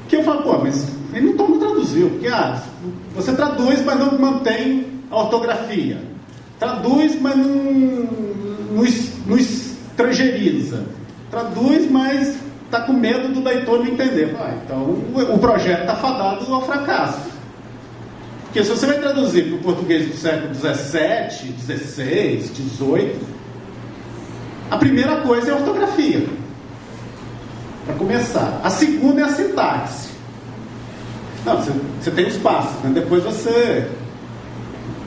C: que eu falo, mas ele não traduziu, porque você traduz, mas não mantém a ortografia. Traduz, mas não estrangeiriza. Traduz, mas está com medo do leitor não entender. Então o projeto está fadado ao fracasso. Porque se você vai traduzir para o português do século XVII, XVI, XVIII, a primeira coisa é a ortografia, para começar. A segunda é a sintaxe. Não, você tem os passos, né? Depois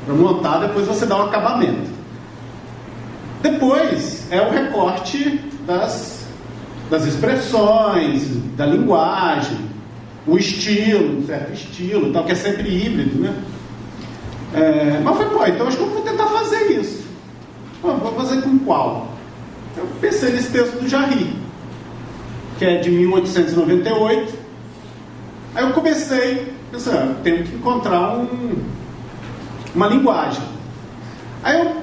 C: para montar, depois você dá um acabamento. Depois é o recorte das expressões, da linguagem, o estilo, um certo estilo, tal, que é sempre híbrido, né? Mas eu falei, então acho que eu vou tentar fazer isso. Vou fazer com qual? Eu pensei nesse texto do Jarry, que é de 1898. Aí eu comecei pensando, tenho que encontrar uma linguagem. Aí eu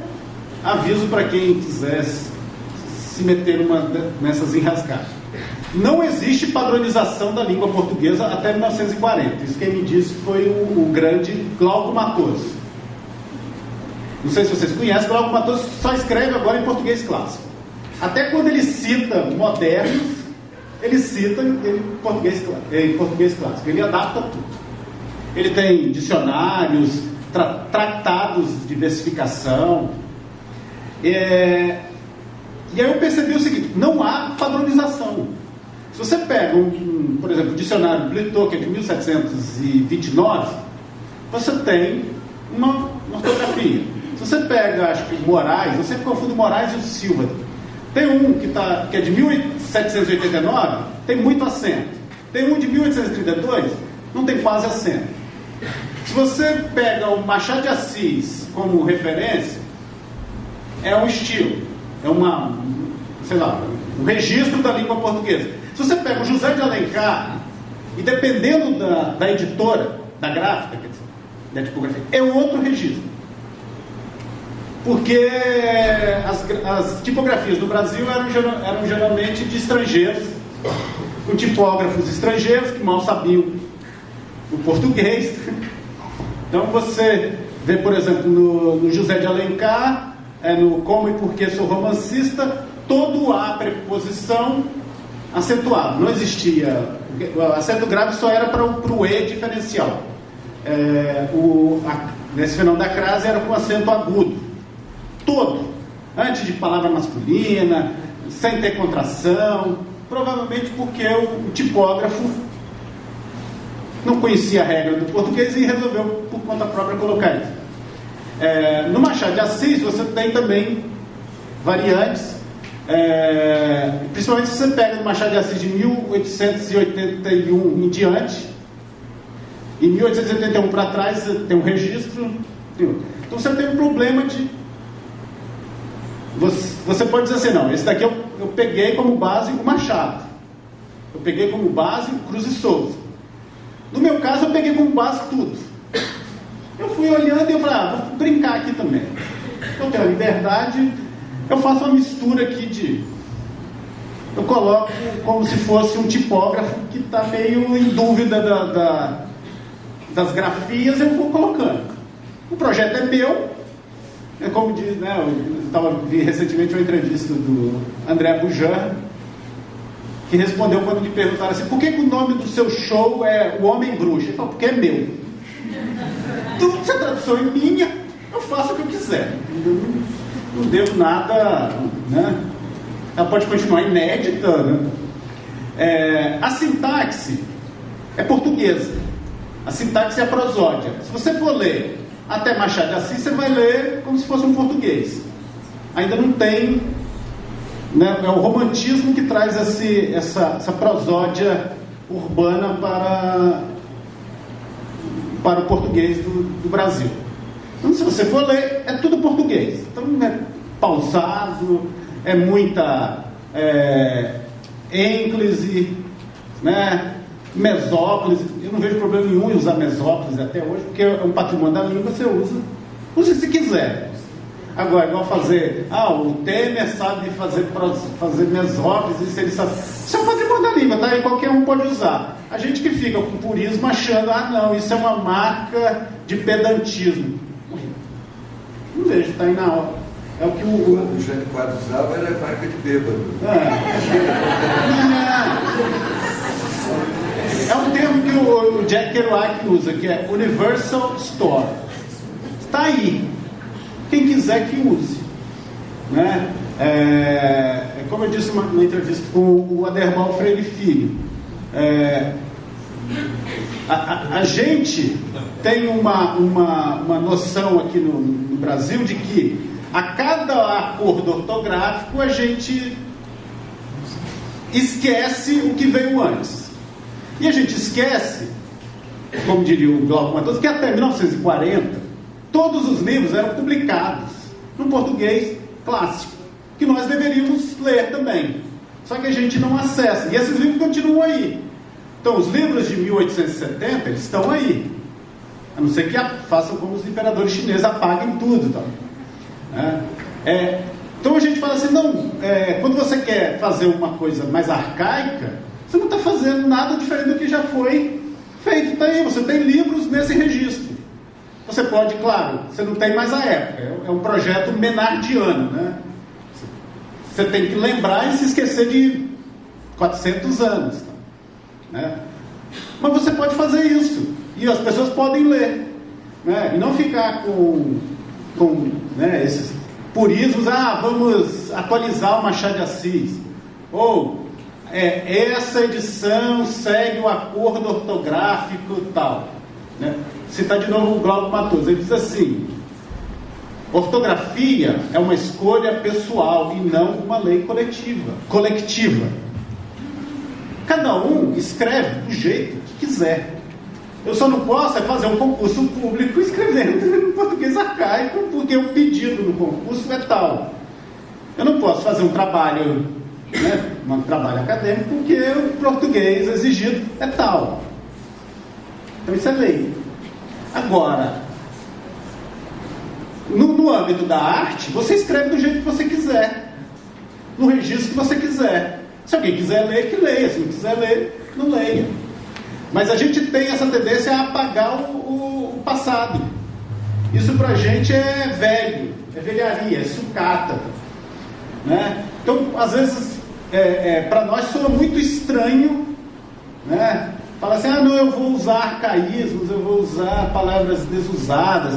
C: aviso para quem quiser se meter nessas enrascadas. Não existe padronização da língua portuguesa até 1940. Isso quem me disse foi o grande Glauco Matoso. Não sei se vocês conhecem, Glauco Matoso só escreve agora em português clássico. Até quando ele cita modernos, ele cita em português clássico. Ele adapta tudo. Ele tem dicionários, tratados de versificação. E aí eu percebi o seguinte: não há padronização. Se você pega, por exemplo, o dicionário Blitot, que é de 1729, você tem uma ortografia. Se você pega, acho que Moraes, eu sempre confundo Moraes e o Silva. Tem um que é de 1789, tem muito acento. Tem um de 1832, não tem quase acento. Se você pega o Machado de Assis como referência, é um estilo, é um registro da língua portuguesa. Se você pega o José de Alencar, e dependendo da editora, da gráfica, quer dizer, da tipografia, é outro registro. Porque as tipografias no Brasil eram geralmente de estrangeiros, com tipógrafos estrangeiros que mal sabiam o português. Então você vê, por exemplo, no José de Alencar, no Como e Porquê Sou Romancista, todo a preposição acentuado. Não existia. O acento grave só era para o E diferencial. Nesse fenômeno da crase era com acento agudo. Todo. Antes de palavra masculina, sem ter contração. Provavelmente porque o tipógrafo não conhecia a regra do português e resolveu, por conta própria, colocar isso. No Machado de Assis, você tem também variantes. Principalmente se você pega no Machado de Assis de 1881 em diante, em 1881 para trás tem um registro. Então você tem um problema de você pode dizer assim, não, esse daqui eu peguei como base o Machado, eu peguei como base o Cruz e Souza. No meu caso eu peguei como base tudo. Eu fui olhando e eu falei, vou brincar aqui também. Eu tenho a liberdade. Eu faço uma mistura aqui eu coloco como se fosse um tipógrafo que está meio em dúvida das grafias, eu vou colocando. O projeto é meu, é como diz, né, eu vi recentemente uma entrevista do André Bujan, que respondeu quando lhe perguntaram assim, por que o nome do seu show é O Homem Bruxa? Ele falou, porque é meu. Então, se a tradução é minha, eu faço o que eu quiser. Eu não devo nada, né? Ela pode continuar inédita, né? A sintaxe é portuguesa. A sintaxe é a prosódia. Se você for ler até Machado de Assis, você vai ler como se fosse um português. Ainda não tem, né? É o romantismo que traz essa prosódia urbana para o português do Brasil. Então, se você for ler, é tudo português. Então, é pausado, é muita ênclise, né? Mesóclise. Eu não vejo problema nenhum em usar mesóclise até hoje, porque é um patrimônio da língua, você use se quiser. Agora, igual fazer, o Temer sabe fazer mesóclise, se ele sabe. Isso é um patrimônio da língua, tá? E qualquer um pode usar. A gente que fica com purismo achando, não, isso é uma marca de pedantismo. Não vejo, está aí na hora. É o que
D: o Jânio Quadros usava, era marca de bêbado.
C: É um termo que o Jack Kerouac usa, que é Universal Store. Está aí. Quem quiser que use. Né? Como eu disse numa entrevista com o Aderbal Freire Filho, a gente tem uma noção aqui no Brasil de que a cada acordo ortográfico a gente esquece o que veio antes. E a gente esquece, como diria o Glauco Matoso, que até 1940 todos os livros eram publicados no português clássico, que nós deveríamos ler também. Só que a gente não acessa. E esses livros continuam aí. Então, os livros de 1870, eles estão aí. A não ser que façam como os imperadores chineses, apaguem tudo. Então, então a gente fala assim, quando você quer fazer uma coisa mais arcaica, você não está fazendo nada diferente do que já foi feito. Tá aí, você tem livros nesse registro. Você pode, claro, você não tem mais a época. É um projeto menardiano, né? Você tem que lembrar e se esquecer de 400 anos. Né? Mas você pode fazer isso. E as pessoas podem ler. Né? E não ficar com né, esses purismos. Vamos atualizar o Machado de Assis. Ou essa edição segue o acordo ortográfico e tal. Né? Citar de novo o Glauco Matoso. Ele diz assim: ortografia é uma escolha pessoal e não uma lei coletiva. Cada um escreve do jeito que quiser. Eu só não posso fazer um concurso público escrevendo em português arcaico, porque o pedido no concurso é tal. Eu não posso fazer um trabalho, né, um trabalho acadêmico, porque o português exigido é tal. Então isso é lei. Agora, no âmbito da arte, você escreve do jeito que você quiser, no registro que você quiser. Se alguém quiser ler, que leia. Se não quiser ler, não leia. Mas a gente tem essa tendência a apagar o passado. Isso pra gente é velho, é velharia, é sucata. Né? Então, às vezes, para nós soa muito estranho, né? Fala assim, não, eu vou usar arcaísmos, eu vou usar palavras desusadas.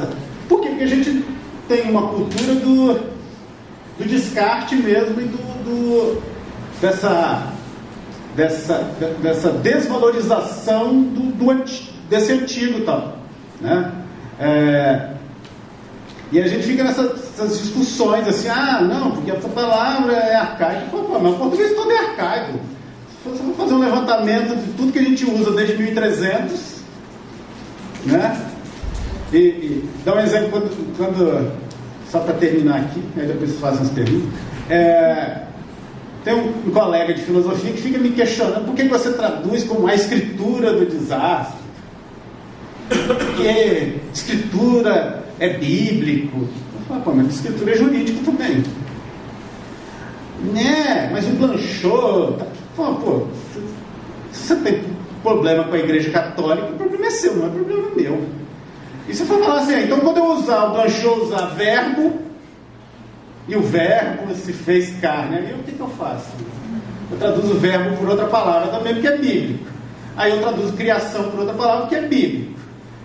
C: Por quê? Porque a gente tem uma cultura do descarte mesmo e dessa desvalorização desse antigo tal, né? E a gente fica nessas discussões assim, não, porque essa palavra é arcaica. Mas o português todo é arcaico. Se você for fazer um levantamento de tudo que a gente usa desde 1300, né? E dá um exemplo quando só para terminar aqui, aí depois fazem as perguntas. Tem um colega de filosofia que fica me questionando por que você traduz como a escritura do desastre, porque escritura é bíblico. Eu falo, mas escritura é jurídico também. Né, mas o Blanchot... Pô, se você tem problema com a Igreja Católica, o problema é seu, não é problema meu. E se for falar assim, então quando eu usar o Blanchot usar verbo, e o verbo se fez carne, aí o que eu faço? Eu traduzo o verbo por outra palavra também, porque é bíblico. Aí eu traduzo criação por outra palavra, que é bíblico.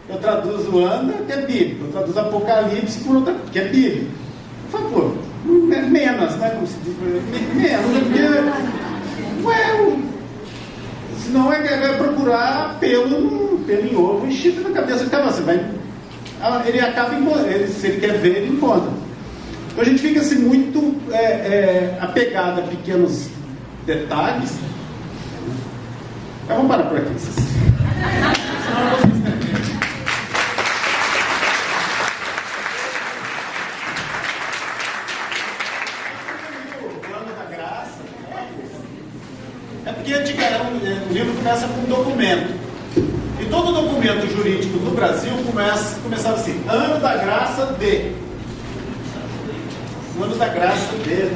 C: Eu traduzo anda, que é bíblico. Eu traduzo apocalipse por outra, que é bíblico. Por favor, menos, né? Como se diz, menos, porque... senão é procurar pelo em ovo e chifre na cabeça. Então, você vai... Ele acaba, se ele quer ver, ele encontra. Então a gente fica assim muito apegado a pequenos detalhes. Então vamos parar por aqui. Senão eu vou se estender. O plano da graça é porque o livro começa com um documento. E todo documento jurídico no Brasil começava assim: ano da graça de. O ano da graça de.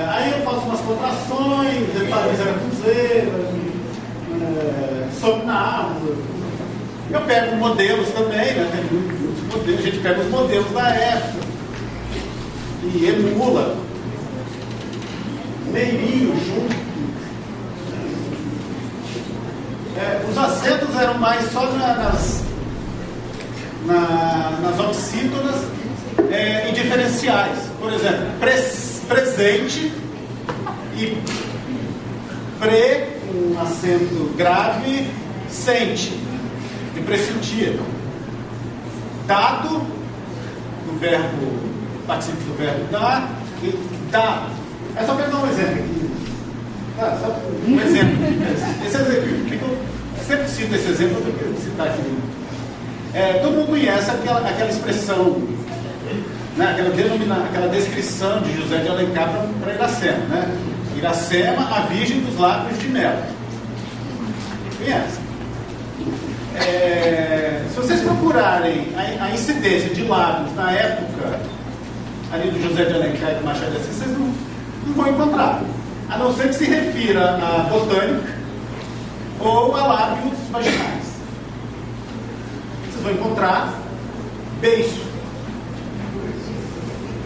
C: Aí eu faço umas contrações, detalhes cruzeiras, somnámbulo. Eu pego modelos também, né? Tem muitos modelos, a gente pega os modelos da época e emula. Meirinho junto. Os acentos eram mais só nas oxítonas e diferenciais. Por exemplo, presente e com acento grave, sente, e pressentia. Dado, do verbo, participio do verbo dar, e dado. É só para dar um exemplo aqui. Só um exemplo. Esse exemplo, eu sempre cito esse exemplo, eu tenho que citar aqui. Todo mundo conhece aquela expressão, né, aquela descrição de José de Alencar para Iracema, né? Iracema, a virgem dos lábios de mel. Conhece? Se vocês procurarem a incidência de lábios na época ali do José de Alencar e do Machado de Assis, vocês não vão encontrar, a não ser que se refira a botânica ou a lábios vaginais. Vocês vão encontrar beiço.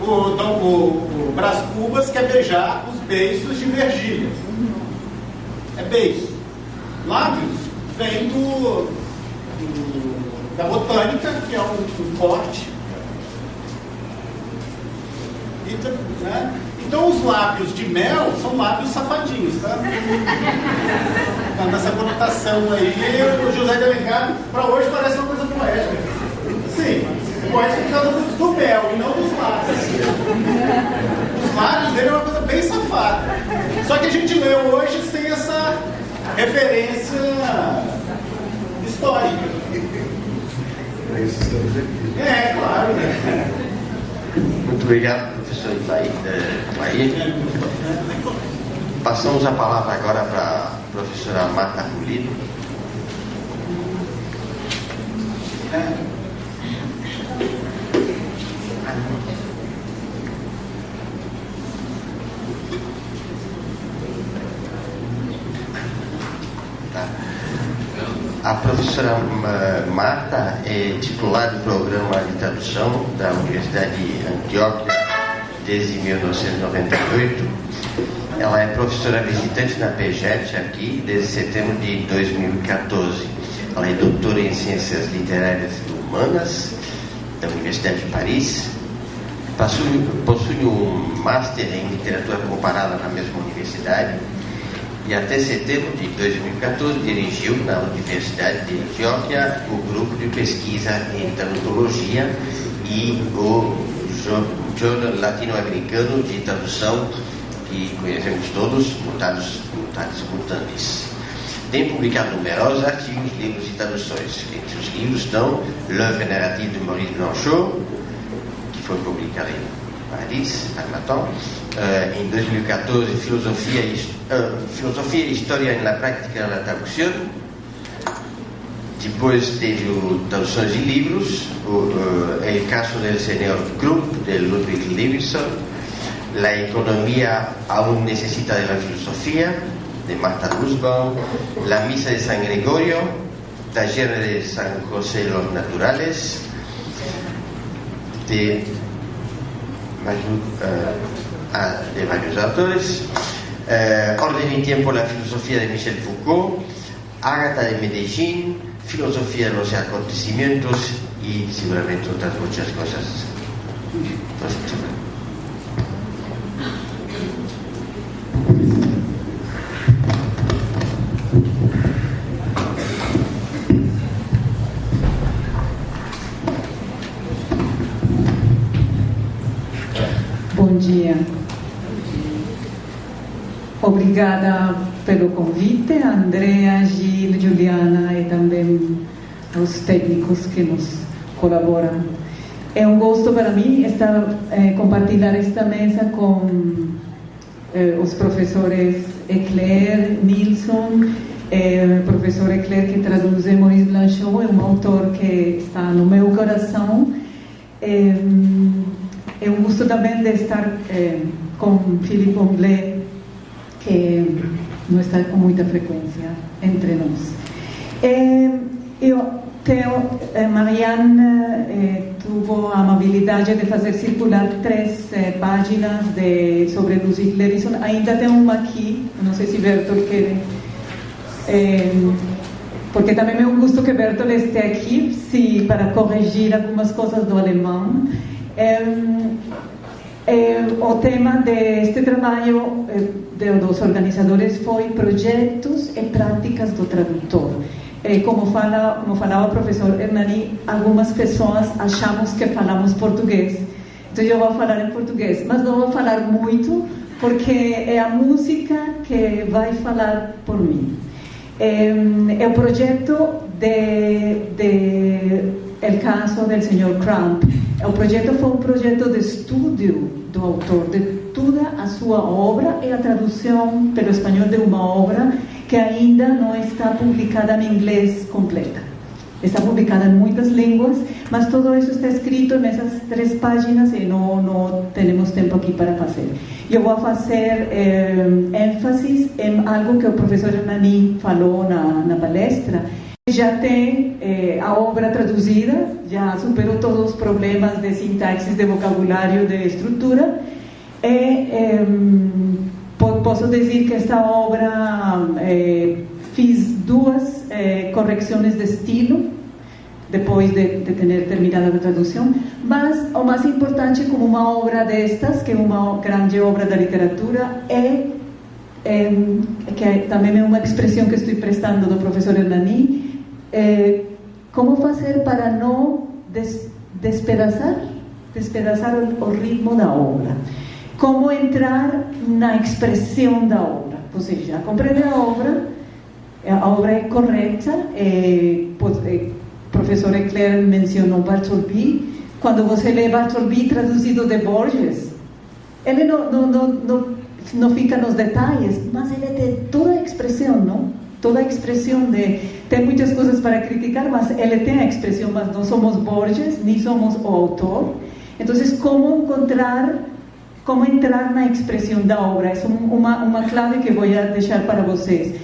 C: O Brás Cubas quer beijar os beiços de Virgília. É beiço. Lábios vem da botânica, que é um corte. Né? Então os lábios de mel são lábios safadinhos, tá? Nessa conotação aí, o José de Alencar, para hoje, parece uma coisa poética. Sim, poética por causa do mel e não dos lábios. Os lábios dele é uma coisa bem safada. Só que a gente leu hoje sem essa referência histórica.
D: Para isso estamos aqui.
C: Claro, né?
B: Muito obrigado, professor Ivaí. Passamos a palavra agora para a professora Marta Pulido. A professora Marta é titular do programa de tradução da Universidade de Antioquia desde 1998. Ela é professora visitante na PEGET aqui desde setembro de 2014. Ela é doutora em Ciências Literárias e Humanas da Universidade de Paris. Possui um Master em Literatura Comparada na mesma universidade. E até setembro de 2014 dirigiu na Universidade de Antioquia o grupo de pesquisa em Tanatologia e o Jornal Latino-Americano de Tradução, que conhecemos todos, Mutatis Mutandis. Tem publicado numerosos artigos, livros e traduções. Entre os livros estão L'œuvre narrative de Maurice Blanchot, que foi publicado em Paris, Armatan. Em 2014, Filosofia e História na Prática da Tradução. Depois teve traduções de livros, El Caso del Senhor Krupp, de Ludwig Levinson. La economía aún necesita de la filosofía, de Marta Nussbaum, La misa de San Gregorio, Taller de San José de los Naturales, de varios autores, Orden y Tiempo, la filosofía de Michel Foucault, Ágata de Medellín, Filosofía de los acontecimientos y seguramente otras muchas cosas.
E: Bom dia. Obrigada pelo convite, a Andrea, Gil, Juliana e também aos técnicos que nos colaboram. É um gosto para mim estar compartilhar esta mesa com os professores Eclair, Nilsson, professor Eclair que traduz Maurice Blanchot, é um autor que está no meu coração. É um gosto também de estar com Philippe Onglé, que não está com muita frequência entre nós. Marianne teve a amabilidade de fazer circular 3 páginas sobre Lucy Levinson. Ainda tem uma aqui, não sei se Bertolt quer, porque também é um gosto que Bertolt esteja aqui para corrigir algumas coisas do alemão. O tema deste trabalho dos organizadores foi projetos e práticas do tradutor. Como falava o professor Hernani, algumas pessoas achamos que falamos português, então eu vou falar em português, mas não vou falar muito, porque é a música que vai falar por mim. É o projeto El caso del Sr. Crump. O projeto foi um projeto de estudo do autor, de toda a sua obra e a tradução pelo espanhol de uma obra que ainda não está publicada em inglês completa. Está publicada em muitas línguas, mas tudo isso está escrito nessas 3 páginas e não temos tempo aqui para fazer. Eu vou fazer ênfase em algo que o professor Hernani falou na palestra. Já tem a obra traduzida, já superou todos os problemas de sintaxe, de vocabulário, de estrutura. Posso dizer que esta obra fiz 2 correções de estilo depois de ter terminado a tradução, mas o mais importante como uma obra destas, que é uma grande obra da literatura, que também é uma expressão que estou prestando do professor Hernani, como fazer para não despedaçar o ritmo da obra, como entrar na expressão da obra, ou seja, compreender a obra é correta. O professor Eclair mencionou Bartholdi. Quando você lê Bartholdi traduzido de Borges, ele não fica nos detalhes, mas ele tem toda a expressão, não? Toda a expressão tem muitas coisas para criticar, mas ele tem a expressão, mas não somos Borges, nem somos o autor. Então, como entrar na expressão da obra? É uma clave que vou deixar para vocês.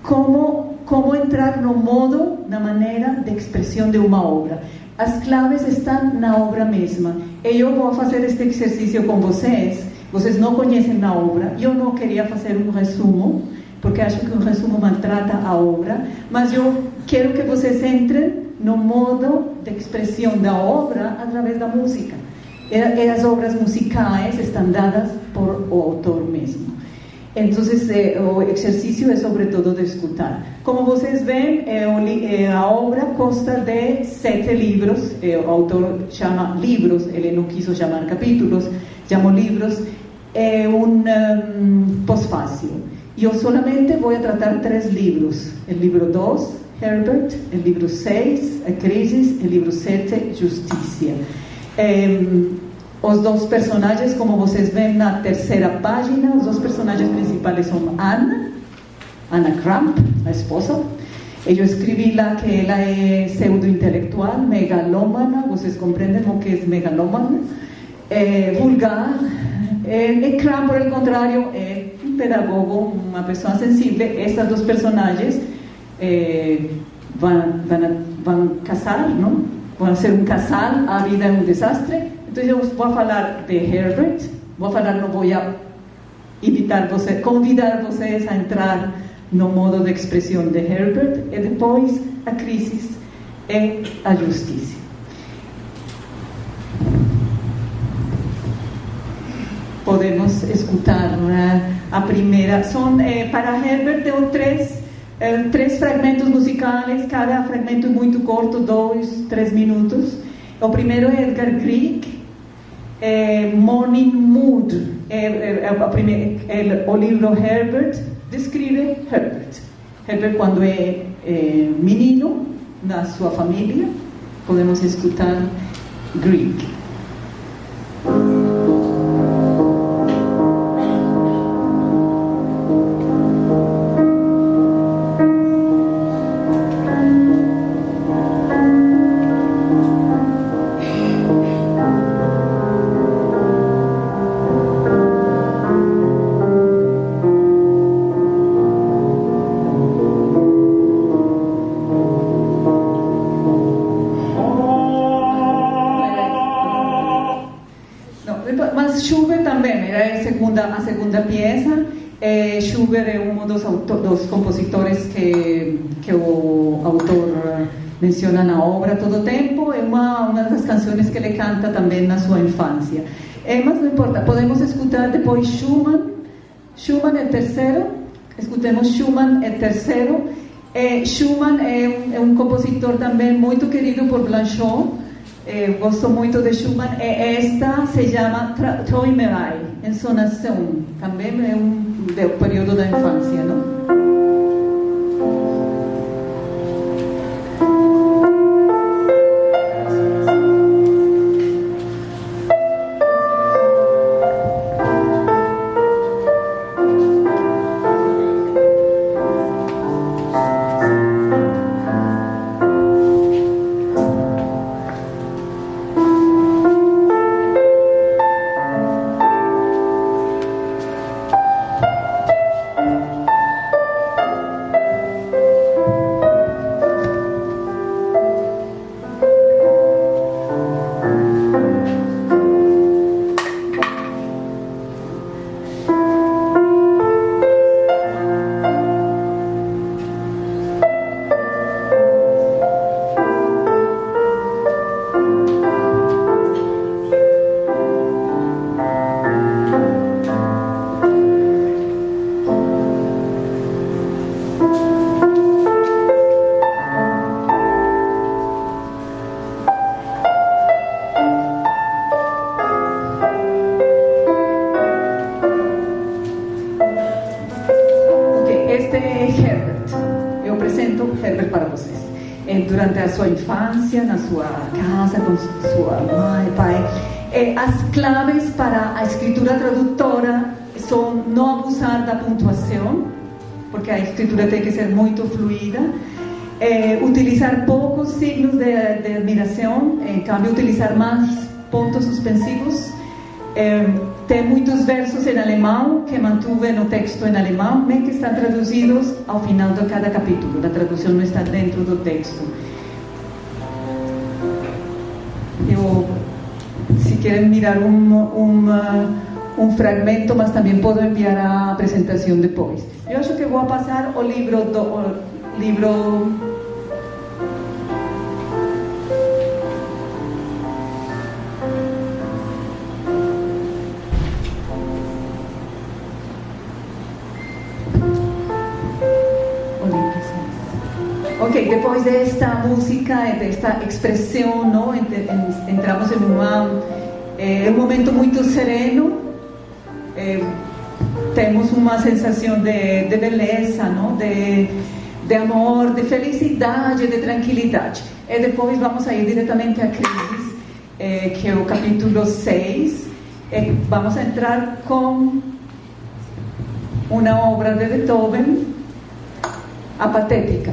E: Como entrar no modo, na maneira de expressão de uma obra. As claves estão na obra mesma. E eu vou fazer este exercício com vocês. Vocês não conhecem a obra. Eu não queria fazer um resumo, porque acho que um resumo maltrata a obra, mas eu quero que vocês entrem no modo de expressão da obra através da música. E as obras musicais estão dadas por o autor mesmo. Então, o exercício é sobretudo de escutar. Como vocês veem, a obra consta de 7 livros. O autor chama livros, ele não quis chamar capítulos, chamou livros. É um pós-fácil. Eu solamente vou tratar 3 livros. O livro 2, Herbert. O livro 6, A Crise. O livro 7, Justiça. Os 2 personagens, como vocês veem na 3ª página, os 2 personagens principais são Anna Crump, a esposa. Eu escrevi lá que ela é pseudo-intelectual, megalômana. Vocês compreendem o que é megalômano? vulgar. Cram, por el contrario, es un pedagogo, una persona sensible. Estas dos personajes van a casar, ¿no? Van a ser un casal, a vida é um desastre. Então eu vou falar de Herbert, não vou convidar vocês a entrar no modo de expressão de Herbert, e depois a crise e a justiça. Podemos escutar a primeira. Para Herbert tem três fragmentos musicais, cada fragmento é muito curto, 2-3 minutos. O primeiro é Edgar Grieg, Morning Mood. O livro Herbert descreve Herbert quando é menino, na sua família. Podemos escutar Grieg. A segunda peça, Schubert é um dos compositores que o autor menciona na obra todo o tempo. É uma das canções que ele canta também na sua infância. Mas não importa, podemos escutar depois Schumann é terceiro. Escutemos Schumann é terceiro. Schumann é um compositor também muito querido por Blanchot. Gosto muito de Schumann. Esta se chama Träumerei, ensonação. Também é do período da infância, não? Durante a sua infância, na sua casa, com sua mãe e pai. As claves para a escritura tradutora são não abusar da pontuação, porque a escritura tem que ser muito fluida, utilizar poucos signos de admiração, em cambio utilizar mais pontos suspensivos. Tem muitos versos em alemão que mantuve no texto em alemão, mas que estão traduzidos ao final de cada capítulo. A tradução não está dentro do texto. Se querem mirar um fragmento, mas também posso enviar a apresentação depois. Eu acho que vou passar o livro Ok, depois desta música, desta expressão, não, entramos em um momento muito sereno. Temos uma sensação de beleza, não? De amor, de felicidade, de tranquilidade. E depois vamos a ir diretamente à crise, que é o capítulo 6. Vamos a entrar com uma obra de Beethoven, a Patética.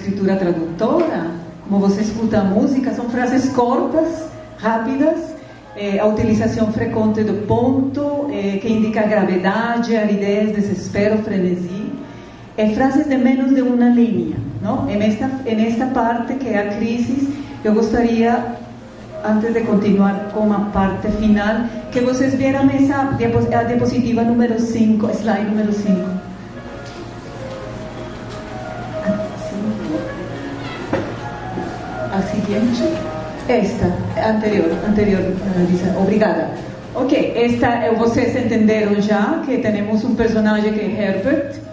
E: escritura tradutora. Como você escuta a música, são frases cortas, rápidas, a utilização frequente do ponto, que indica gravidade, aridez, desespero, frenesi. Frases de menos de uma linha, ¿no? En esta parte que é a crisis, eu gostaria, antes de continuar com a parte final, que vocês vieram a diapositiva número 5, slide número 5. A seguinte, esta, anterior, Lisa, obrigada. Ok, vocês entenderam já que temos um personagem que é Herbert,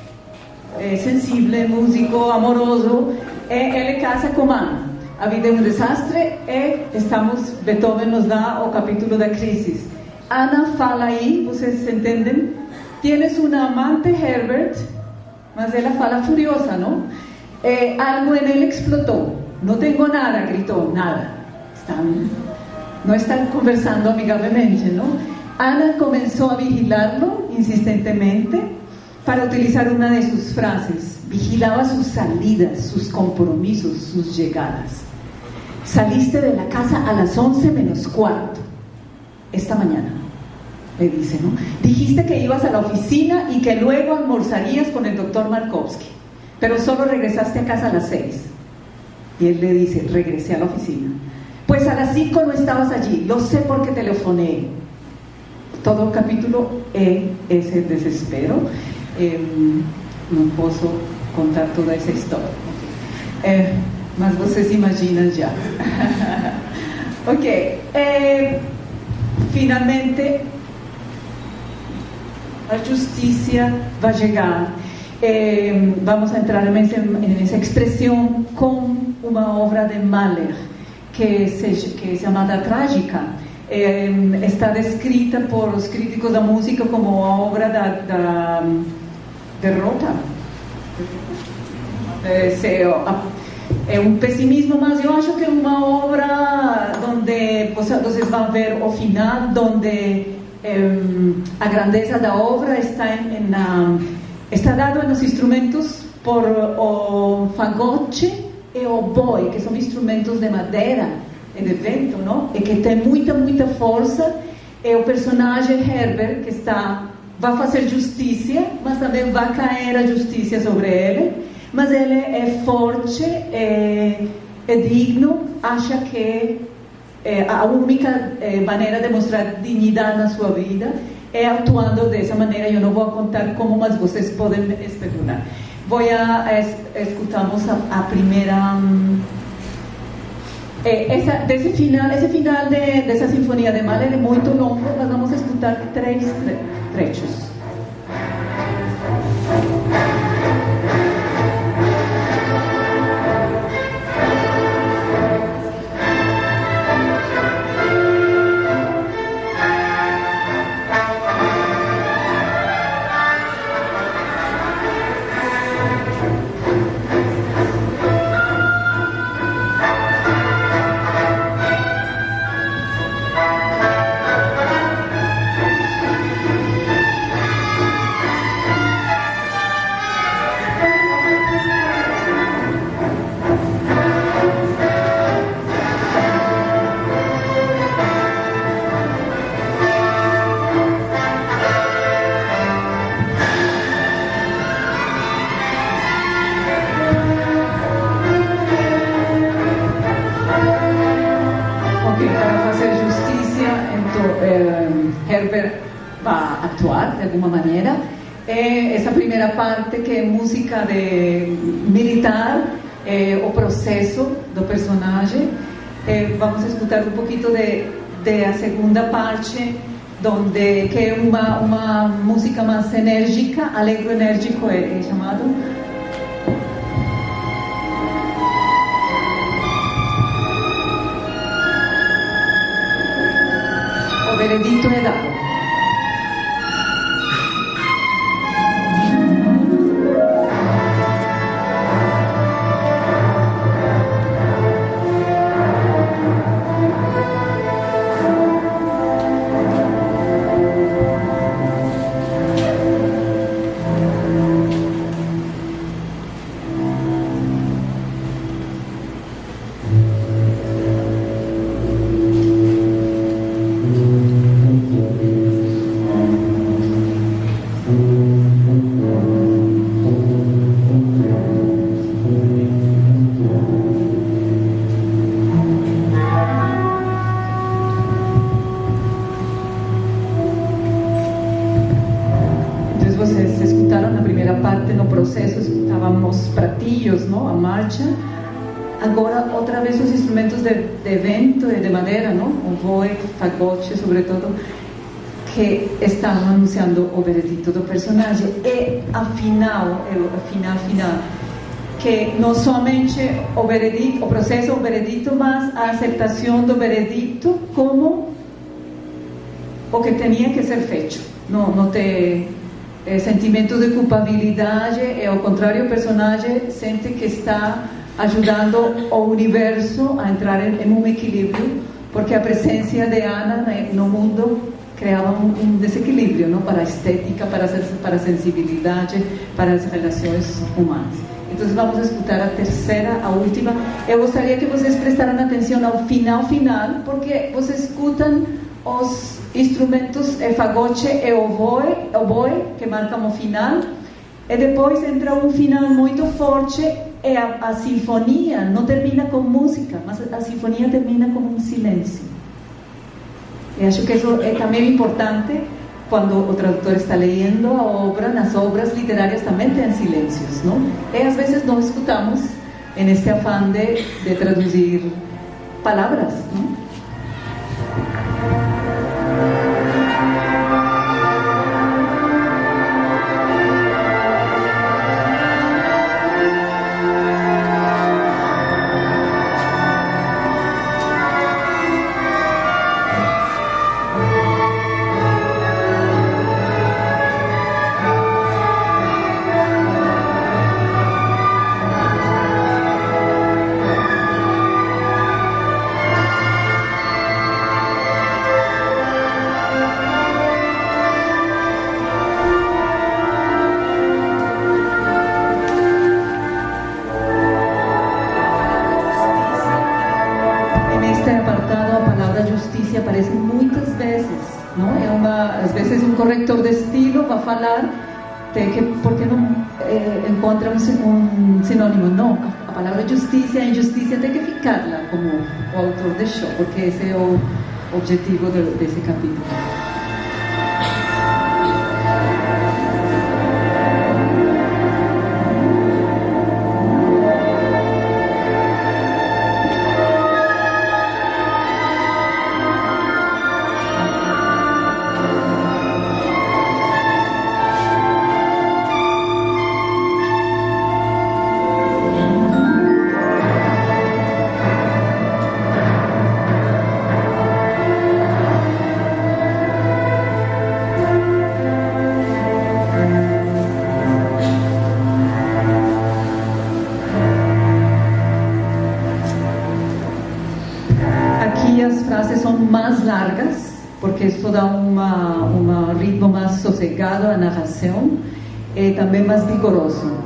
E: sensível, músico, amoroso, ele casa com Ana. A vida é um desastre Beethoven nos dá o capítulo da crise. Ana fala aí, vocês entendem? Tienes uma amante, Herbert, mas ela fala furiosa, não? Algo em ele explotou. Não tenho nada, gritou, nada. Não estão conversando amigavelmente, não? Ana começou a vigilá-lo insistentemente para utilizar uma de suas frases. Vigilaba sus salidas, sus compromisos, sus llegadas. Saliste de la casa a las 11:45 esta mañana, le dice, ¿no? Dijiste que ibas a la oficina y que luego almorzarías con el doctor Markovsky, pero solo regresaste a casa a las 6. Y él le dice, regresé a la oficina. Pues a las 5 no estabas allí, lo sé porque telefoné. Todo el capítulo es el desespero. Não posso contar toda essa história, mas vocês imaginam já. Ok, finalmente a justiça vai chegar. Vamos a entrar nessa expressão com uma obra de Mahler que é chamada Trágica. Está descrita por os críticos da música como a obra da derrota. É um pessimismo, mas eu acho que é uma obra onde vocês vão ver o final, onde a grandeza da obra está dado nos instrumentos por o fagote e o oboe, que são instrumentos de madeira e de vento, não? E que tem muita força. É o personagem Herbert que vai fazer justiça, mas também vai cair a justiça sobre ele. Mas ele é forte, é digno, acha que a única maneira de mostrar dignidade na sua vida é atuando dessa maneira. Eu não vou contar como, mas vocês podem especular. Escutamos a primeira... esse final dessa sinfonia de Mahler é muito longo, mas vamos escutar 3 trechos. Herbert vai atuar de alguma maneira. Essa primeira parte que é música militar, o processo do personagem. Vamos escutar um pouquinho de a segunda parte, que é uma música mais enérgica, alegro enérgico é chamado. O veredito é dado. processo estávamos pratilhos, não? A marcha. Agora, outra vez, os instrumentos de vento e de madeira, não? O oboe, fagote, sobretudo, que estão anunciando o veredito do personagem. E, afinal, que não somente o veredito, o processo, o veredito, mas a aceitação do veredito como o que tinha que ser feito. Não ter sentimento de culpabilidade, e ao contrário, o personagem sente que está ajudando o universo a entrar em um equilíbrio, porque a presença de Ana no mundo criava um desequilíbrio, não? Para a estética, para a sensibilidade, para as relações humanas. Então vamos escutar a terceira, a última. Eu gostaria que vocês prestaram atenção ao final, porque vocês escutam os instrumentos, fagote e oboe, que marcam o final, e depois entra um final muito forte, e a sinfonia não termina com música, mas a sinfonia termina com um silêncio. E acho que isso é também importante quando o tradutor está lendo a obra. Nas obras literárias também tem silêncios, não? E às vezes não escutamos neste afã de traduzir palavras, não? Corrector de estilo vai falar de que porque não encontra um sinônimo. Não, a palavra justiça, a injustiça tem que ficar lá, como o autor deixou, porque esse é o objetivo desse capítulo. Largas, porque isso dá um ritmo mais sossegado à narração e também mais vigoroso.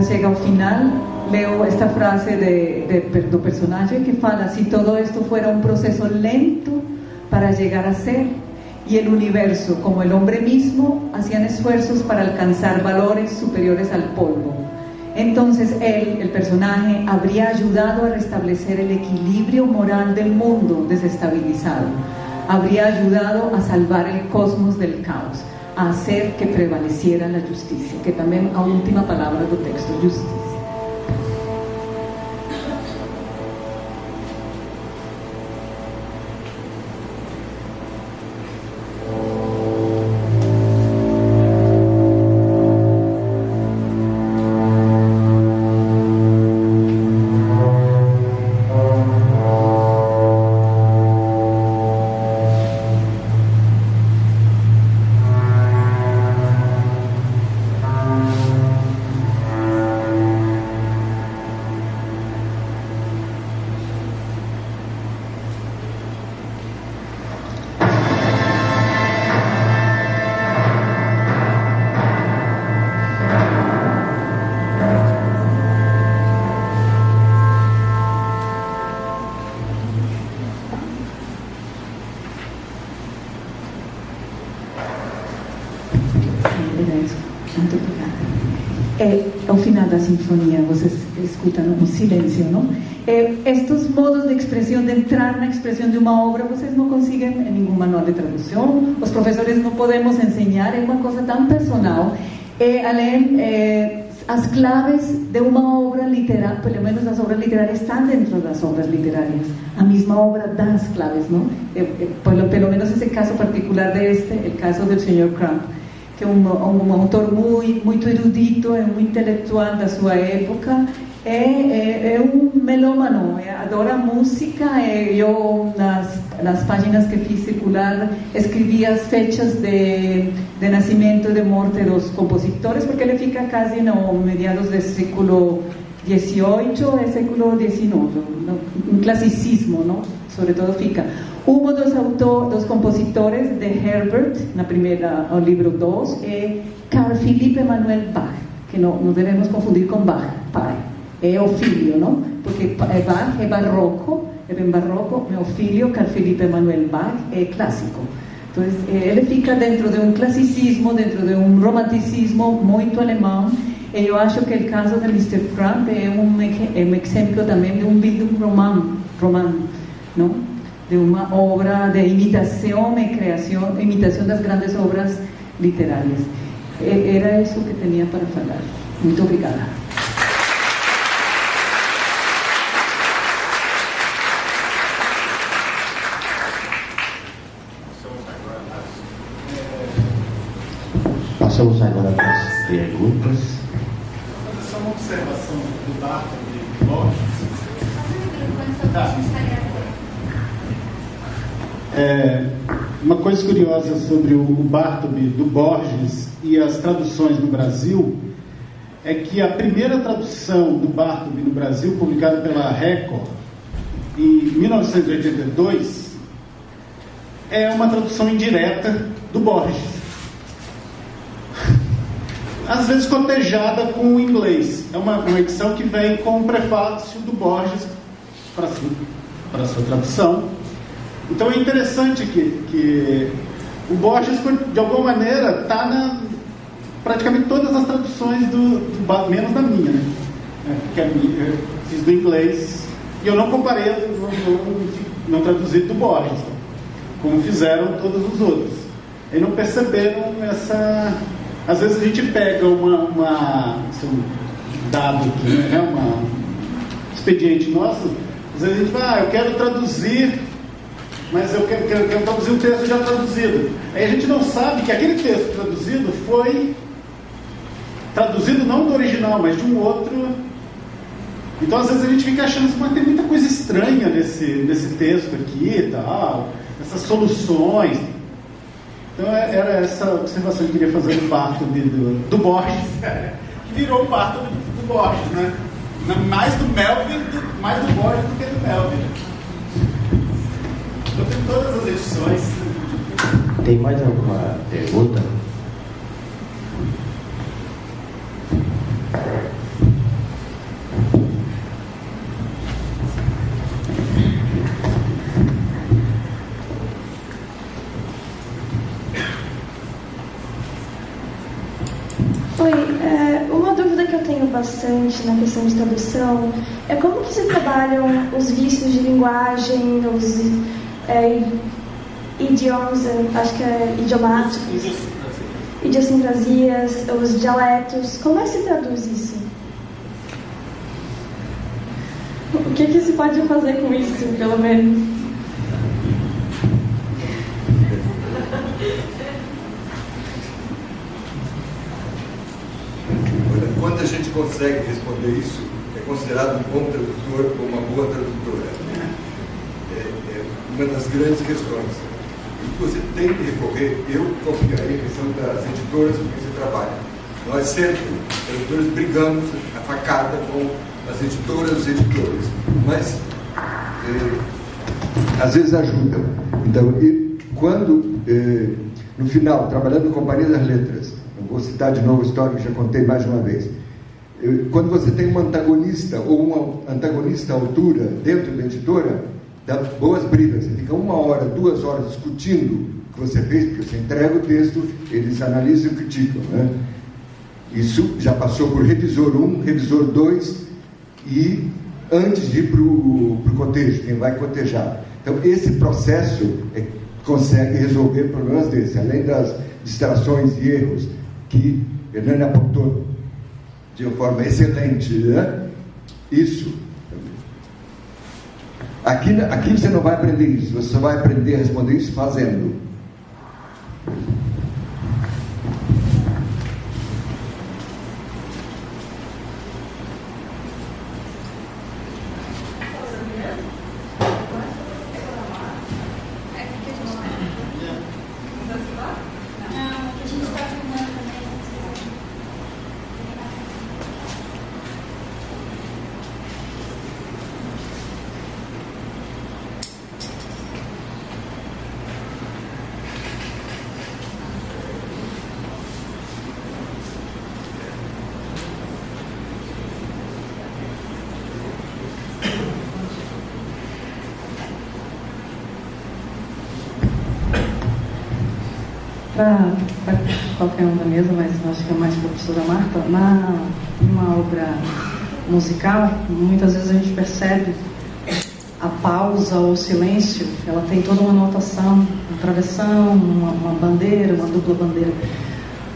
E: Chega ao final, leo esta frase do personagem que fala: se todo esto fuera un proceso lento para llegar a ser, y el universo, como el hombre mismo, hacían esfuerzos para alcanzar valores superiores al polvo, entonces él, el personaje, habría ayudado a restablecer el equilibrio moral del mundo desestabilizado, habría ayudado a salvar el cosmos del caos, a hacer que prevaleciera la justicia, que también a última palabra do texto, justicia. Era isso. Muito obrigada. Ao final da sinfonia, vocês escutam um silêncio, não? Estes modos de expressão, de entrar na expressão de uma obra, vocês não conseguem em nenhum manual de tradução, os professores não podemos ensinar, é uma coisa tão personal. Além, as claves de uma obra literária, pelo menos as obras literárias, estão dentro das obras literárias. A mesma obra dá as claves, não? Pelo menos esse caso particular o caso do Sr. Crump, que é um autor muito erudito, é um intelectual da sua época, é um melômano, adora música. Eu, nas páginas que fiz circular, escrevi as fechas de nascimento e de morte dos compositores, porque ele fica quase no mediados do século XVIII e século XIX, um classicismo, não? Sobretudo fica. Dos compositores de Herbert, no livro 2, é Carl Philipp Emanuel Bach, que não devemos confundir com Bach, pai. É o filho, não? Porque Bach é barroco, é bem barroco, meu filho, Carl Philipp Emanuel Bach, é clássico. Então, ele fica dentro de um classicismo, dentro de um romanticismo muito alemão. E eu acho que o caso de Mr. Crump é um exemplo também de um Bildungsroman, não? De uma obra de imitação e criação, imitação das grandes obras literárias. Era isso que tinha para falar. Muito obrigada.
B: Passamos agora para as perguntas.
C: Só uma observação do Bartolomeu de Borges. Uma coisa curiosa sobre o Bartolomeu do Borges e as traduções no Brasil é que a primeira tradução do Bartolomeu no Brasil, publicada pela Record em 1982, é uma tradução indireta do Borges, às vezes cotejada com o inglês. É uma edição que vem com o prefácio do Borges para a sua tradução. Então é interessante que o Borges, de alguma maneira, está praticamente todas as traduções menos na minha, né? Porque eu fiz do inglês e eu não comparei, não traduzi do Borges, como fizeram todos os outros. E não perceberam essa... Às vezes a gente pega um dado aqui, né? Um expediente nosso, às vezes a gente fala, eu quero traduzir, mas eu quero traduzir um texto já traduzido. Aí a gente não sabe que aquele texto traduzido foi traduzido não do original, mas de um outro. Então às vezes a gente fica achando que tem muita coisa estranha nesse texto aqui e tal, essas soluções. Então era essa observação que eu queria fazer do Bartolomeu do Borges, que virou o Bartolomeu do Borges, né? Mais do Melville, mais do Borges do que do Melville. Eu tenho todas as edições.
B: Tem mais alguma pergunta?
F: Oi, uma dúvida que eu tenho bastante na questão de tradução é como que se trabalham os vícios de linguagem, os idiomas, acho que é idiomáticos, idiosincrasias, os dialetos. Como é que se traduz isso? O que se pode fazer com isso, pelo menos?
D: Quando a gente consegue responder isso, é considerado um bom tradutor ou uma boa tradutora. É uma das grandes questões. E você tem que recorrer, eu confiaria a questão das editoras com que você trabalha. Nós sempre, tradutores, brigamos a facada com as editoras e os editores, mas às vezes ajudam. Então, quando, no final, trabalhando com a Companhia das Letras, não vou citar de novo a história que já contei mais de uma vez, quando você tem um antagonista ou uma antagonista à altura dentro da editora, dá boas brigas. Você fica 1 hora, 2 horas discutindo o que você fez, porque você entrega o texto, eles analisam e criticam, né? Isso já passou por revisor 1, revisor 2 e antes de ir para o cotejo, quem vai cotejar. Então, esse processo consegue resolver problemas desses, além das distrações e erros que Hernani apontou de uma forma excelente, né? Isso. Aqui você não vai aprender isso, você só vai aprender a responder isso fazendo.
G: Para qualquer um da mesa, mas acho que é mais para a professora Marta, numa obra musical, muitas vezes a gente percebe a pausa ou o silêncio, ela tem toda uma notação, uma travessão, uma bandeira, uma dupla bandeira.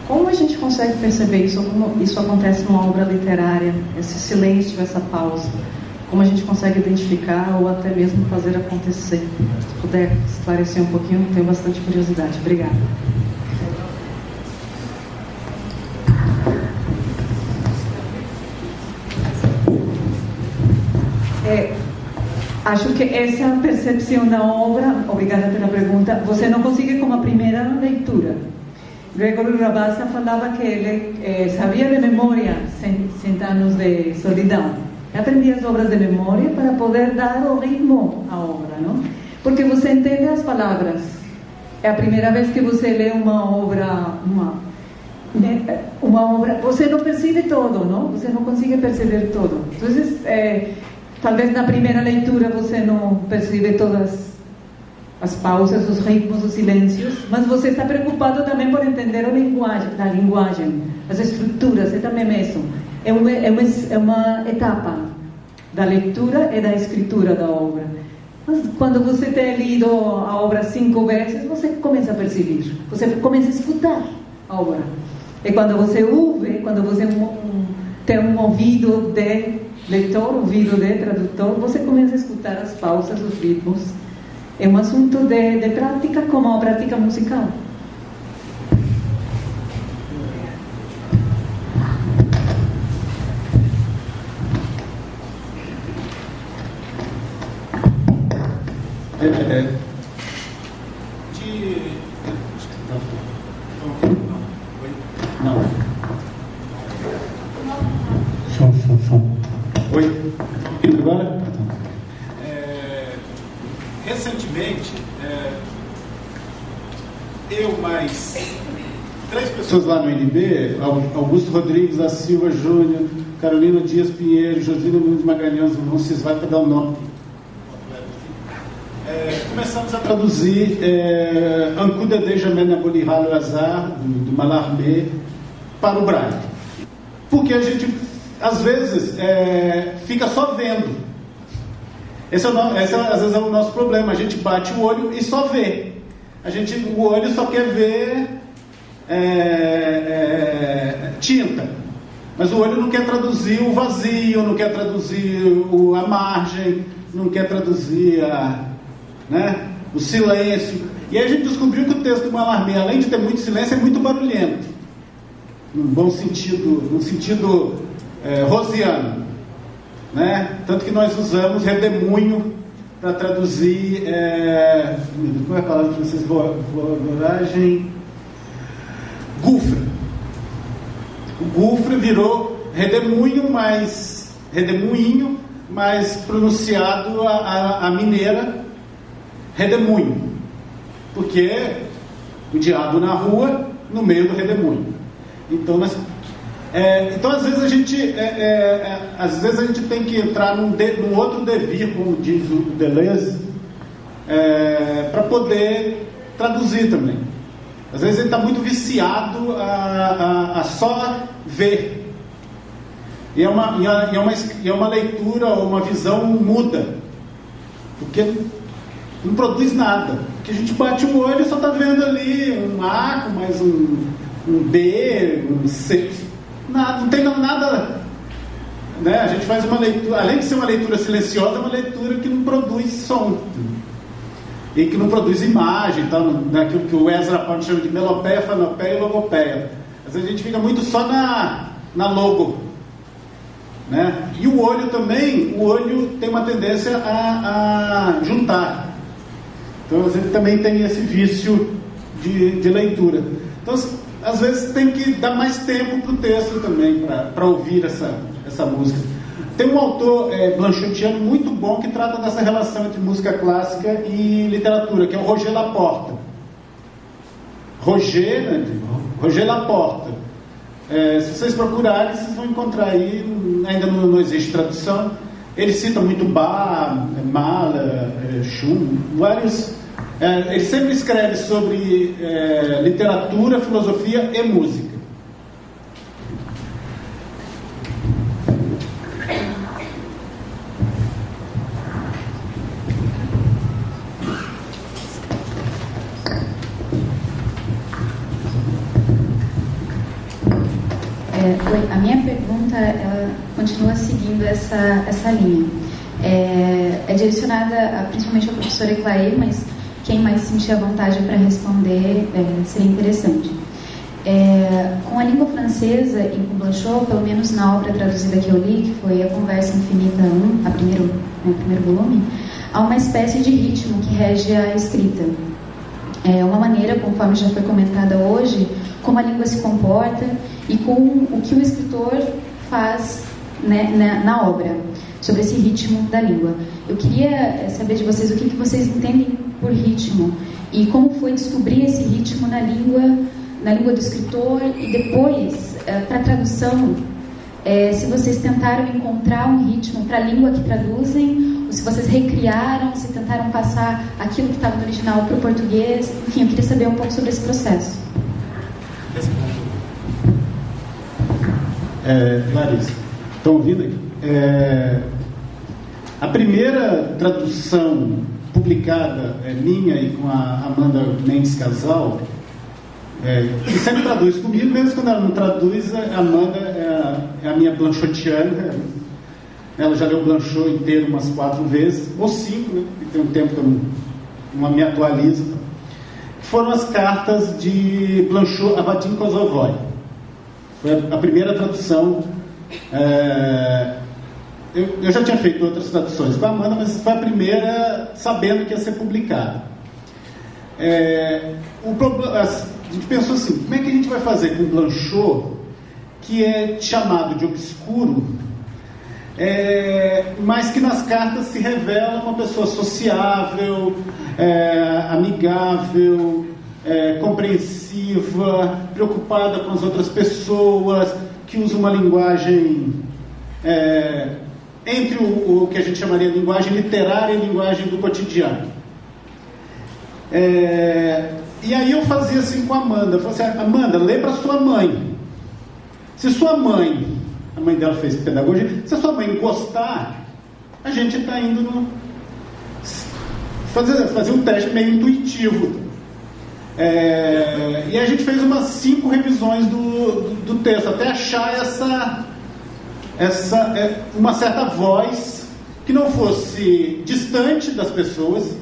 G: Como a gente consegue perceber isso, como isso acontece numa obra literária, esse silêncio, essa pausa? Como a gente consegue identificar ou até mesmo fazer acontecer? Se puder esclarecer um pouquinho, tenho bastante curiosidade. Obrigada.
E: Acho que essa percepção da obra, obrigada pela pergunta, você não consegue com a primeira leitura. Gregory Rabassa falava que ele sabia de memória 100 anos de solidão. Aprendia as obras de memória para poder dar o ritmo à obra, não? Porque você entende as palavras. É a primeira vez que você lê uma obra, você não percebe todo, não? Você não consegue perceber todo. Então, talvez na primeira leitura você não percebe todas as pausas, os ritmos, os silêncios, mas você está preocupado também por entender a linguagem, as estruturas, é também isso. É uma etapa da leitura e da escritura da obra. Mas quando você tem lido a obra 5 vezes, você começa a perceber, você começa a escutar a obra. E quando você ouve, quando você tem um ouvido de leitor, ouvido de tradutor, você começa a escutar as pausas, os ritmos. É um assunto de prática como a prática musical.
C: Oi? Agora? Recentemente, eu mais 3 pessoas lá no NB, Augusto Rodrigues da Silva Júnior, Carolina Dias Pinheiro, Josina Nunes Magalhães, não se vai para dar o nome. Começamos a traduzir Ancuda de Jamena Bolihalo Azar, do Mallarmé, para o braille. Porque a gente, às vezes, fica só vendo. Esse às vezes é o nosso problema. A gente bate o olho e só vê. O olho só quer ver tinta. Mas o olho não quer traduzir o vazio, não quer traduzir a margem, não quer traduzir o silêncio. E aí a gente descobriu que o texto do Mallarmé, além de ter muito silêncio, é muito barulhento. Num bom sentido, num sentido rosiano. Tanto que nós usamos redemoinho para traduzir como é a palavra para vocês? Voragem. Gufra. O gufra virou redemoinho, mas pronunciado a mineira redemoinho, porque o diabo na rua, no meio do redemoinho. Então às vezes a gente tem que entrar num outro devir, como diz o Deleuze, para poder traduzir também. Às vezes ele está muito viciado a só ver. E é uma leitura ou uma visão muda, porque não produz nada. Porque a gente bate o olho e só está vendo ali um A com mais um B, um C. Nada, não tem nada. Né? A gente faz uma leitura, além de ser uma leitura silenciosa, é uma leitura que não produz som. E que não produz imagem, então, naquilo que o Ezra Pound chama de melopeia, fanopeia e logopeia. Às vezes a gente fica muito só na logo. Né? E o olho também, o olho tem uma tendência a juntar. Então, às vezes também tem esse vício de leitura. Então, às vezes tem que dar mais tempo para o texto também, para ouvir essa música. Tem um autor blanchotiano muito bom que trata dessa relação entre música clássica e literatura, que é o Roger Laporta. Roger Laporta. Se vocês procurarem, vocês vão encontrar aí, ainda não existe tradução. Ele cita muito Bach, Mahler, Schumann, vários. Ele sempre escreve sobre literatura, filosofia e música.
H: A minha pergunta, ela continua seguindo essa linha. É direcionada principalmente ao professor Eclair, mas quem mais sentir a vontade para responder seria interessante. Com a língua francesa e com Blanchot, pelo menos na obra traduzida que eu li, que foi A Conversa Infinita 1, o primeiro volume, há uma espécie de ritmo que rege a escrita. É uma maneira, conforme já foi comentada hoje, como a língua se comporta e com o que o escritor faz, né, na obra, sobre esse ritmo da língua. Eu queria saber de vocês o que vocês entendem por ritmo e como foi descobrir esse ritmo na língua do escritor e depois, para a tradução, se vocês tentaram encontrar um ritmo para a língua que traduzem, ou se vocês recriaram, se tentaram passar aquilo que estava no original para o português. Enfim, eu queria saber um pouco sobre esse processo.
C: Larissa, estão ouvindo aí? A primeira tradução publicada minha e com a Amanda Mendes Casal, que sempre traduz comigo, mesmo quando ela não traduz, a Amanda é a minha blanchotiana. Ela já leu o Blanchot inteiro umas 4 vezes, ou 5, né? Porque tem um tempo que eu não me atualizo. Foram as cartas de Blanchot a Vadim Kosovoy. Foi a primeira tradução. Eu já tinha feito outras traduções com a Amanda, mas foi a primeira sabendo que ia ser publicada. A gente pensou assim, como é que a gente vai fazer com Blanchot, que é chamado de obscuro, mas que nas cartas se revela uma pessoa sociável, amigável, compreensiva, preocupada com as outras pessoas, que usa uma linguagem entre o que a gente chamaria de linguagem literária e linguagem do cotidiano. E aí eu fazia assim com a Amanda. Eu falei assim, Amanda, lê para sua mãe. Se sua mãe, a mãe dela fez pedagogia, se a sua mãe gostar, a gente está indo fazer um teste meio intuitivo. E a gente fez umas 5 revisões do texto, até achar uma certa voz que não fosse distante das pessoas.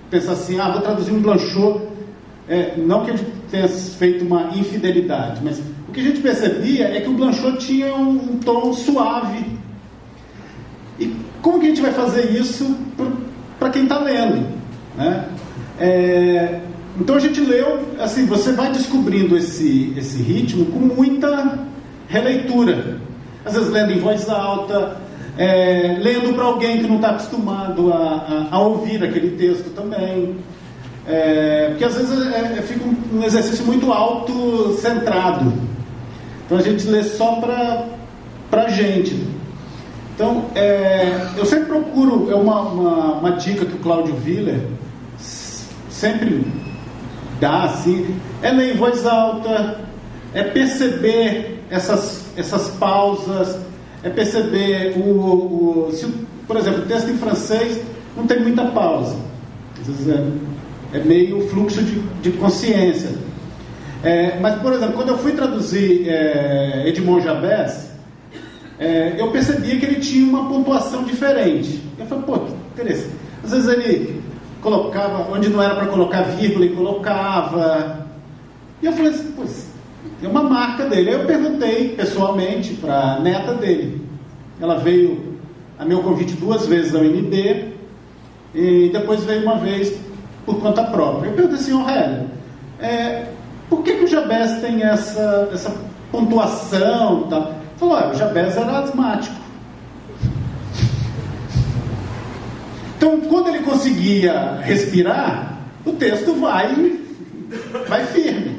C: Pensar assim, vou traduzir um Blanchot, não que a gente tenha feito uma infidelidade, mas o que a gente percebia é que o Blanchot tinha um tom suave. E como que a gente vai fazer isso para quem está lendo, né? Então a gente leu, assim, você vai descobrindo esse ritmo com muita releitura, às vezes lendo em voz alta, lendo para alguém que não está acostumado a ouvir aquele texto também, porque às vezes fica um exercício muito autocentrado, então a gente lê só para a gente. Então eu sempre procuro, uma dica que o Cláudio Willer sempre dá assim, é ler em voz alta, é perceber essas pausas, é perceber se, por exemplo, o texto em francês não tem muita pausa, às vezes é meio fluxo de consciência. Mas, por exemplo, quando eu fui traduzir Edmond Jabès, eu percebia que ele tinha uma pontuação diferente. Eu falei, pô, que interessante. Às vezes ele colocava, onde não era para colocar vírgula, ele colocava. E eu falei assim, pois, é uma marca dele. Aí eu perguntei pessoalmente para a neta dele. Ela veio a meu convite 2 vezes ao UNB e depois veio uma vez por conta própria. Eu perguntei assim, Aurélio, por que o Jabès tem essa pontuação? Tá? Ele falou, o Jabès era asmático. Então, quando ele conseguia respirar, o texto vai firme.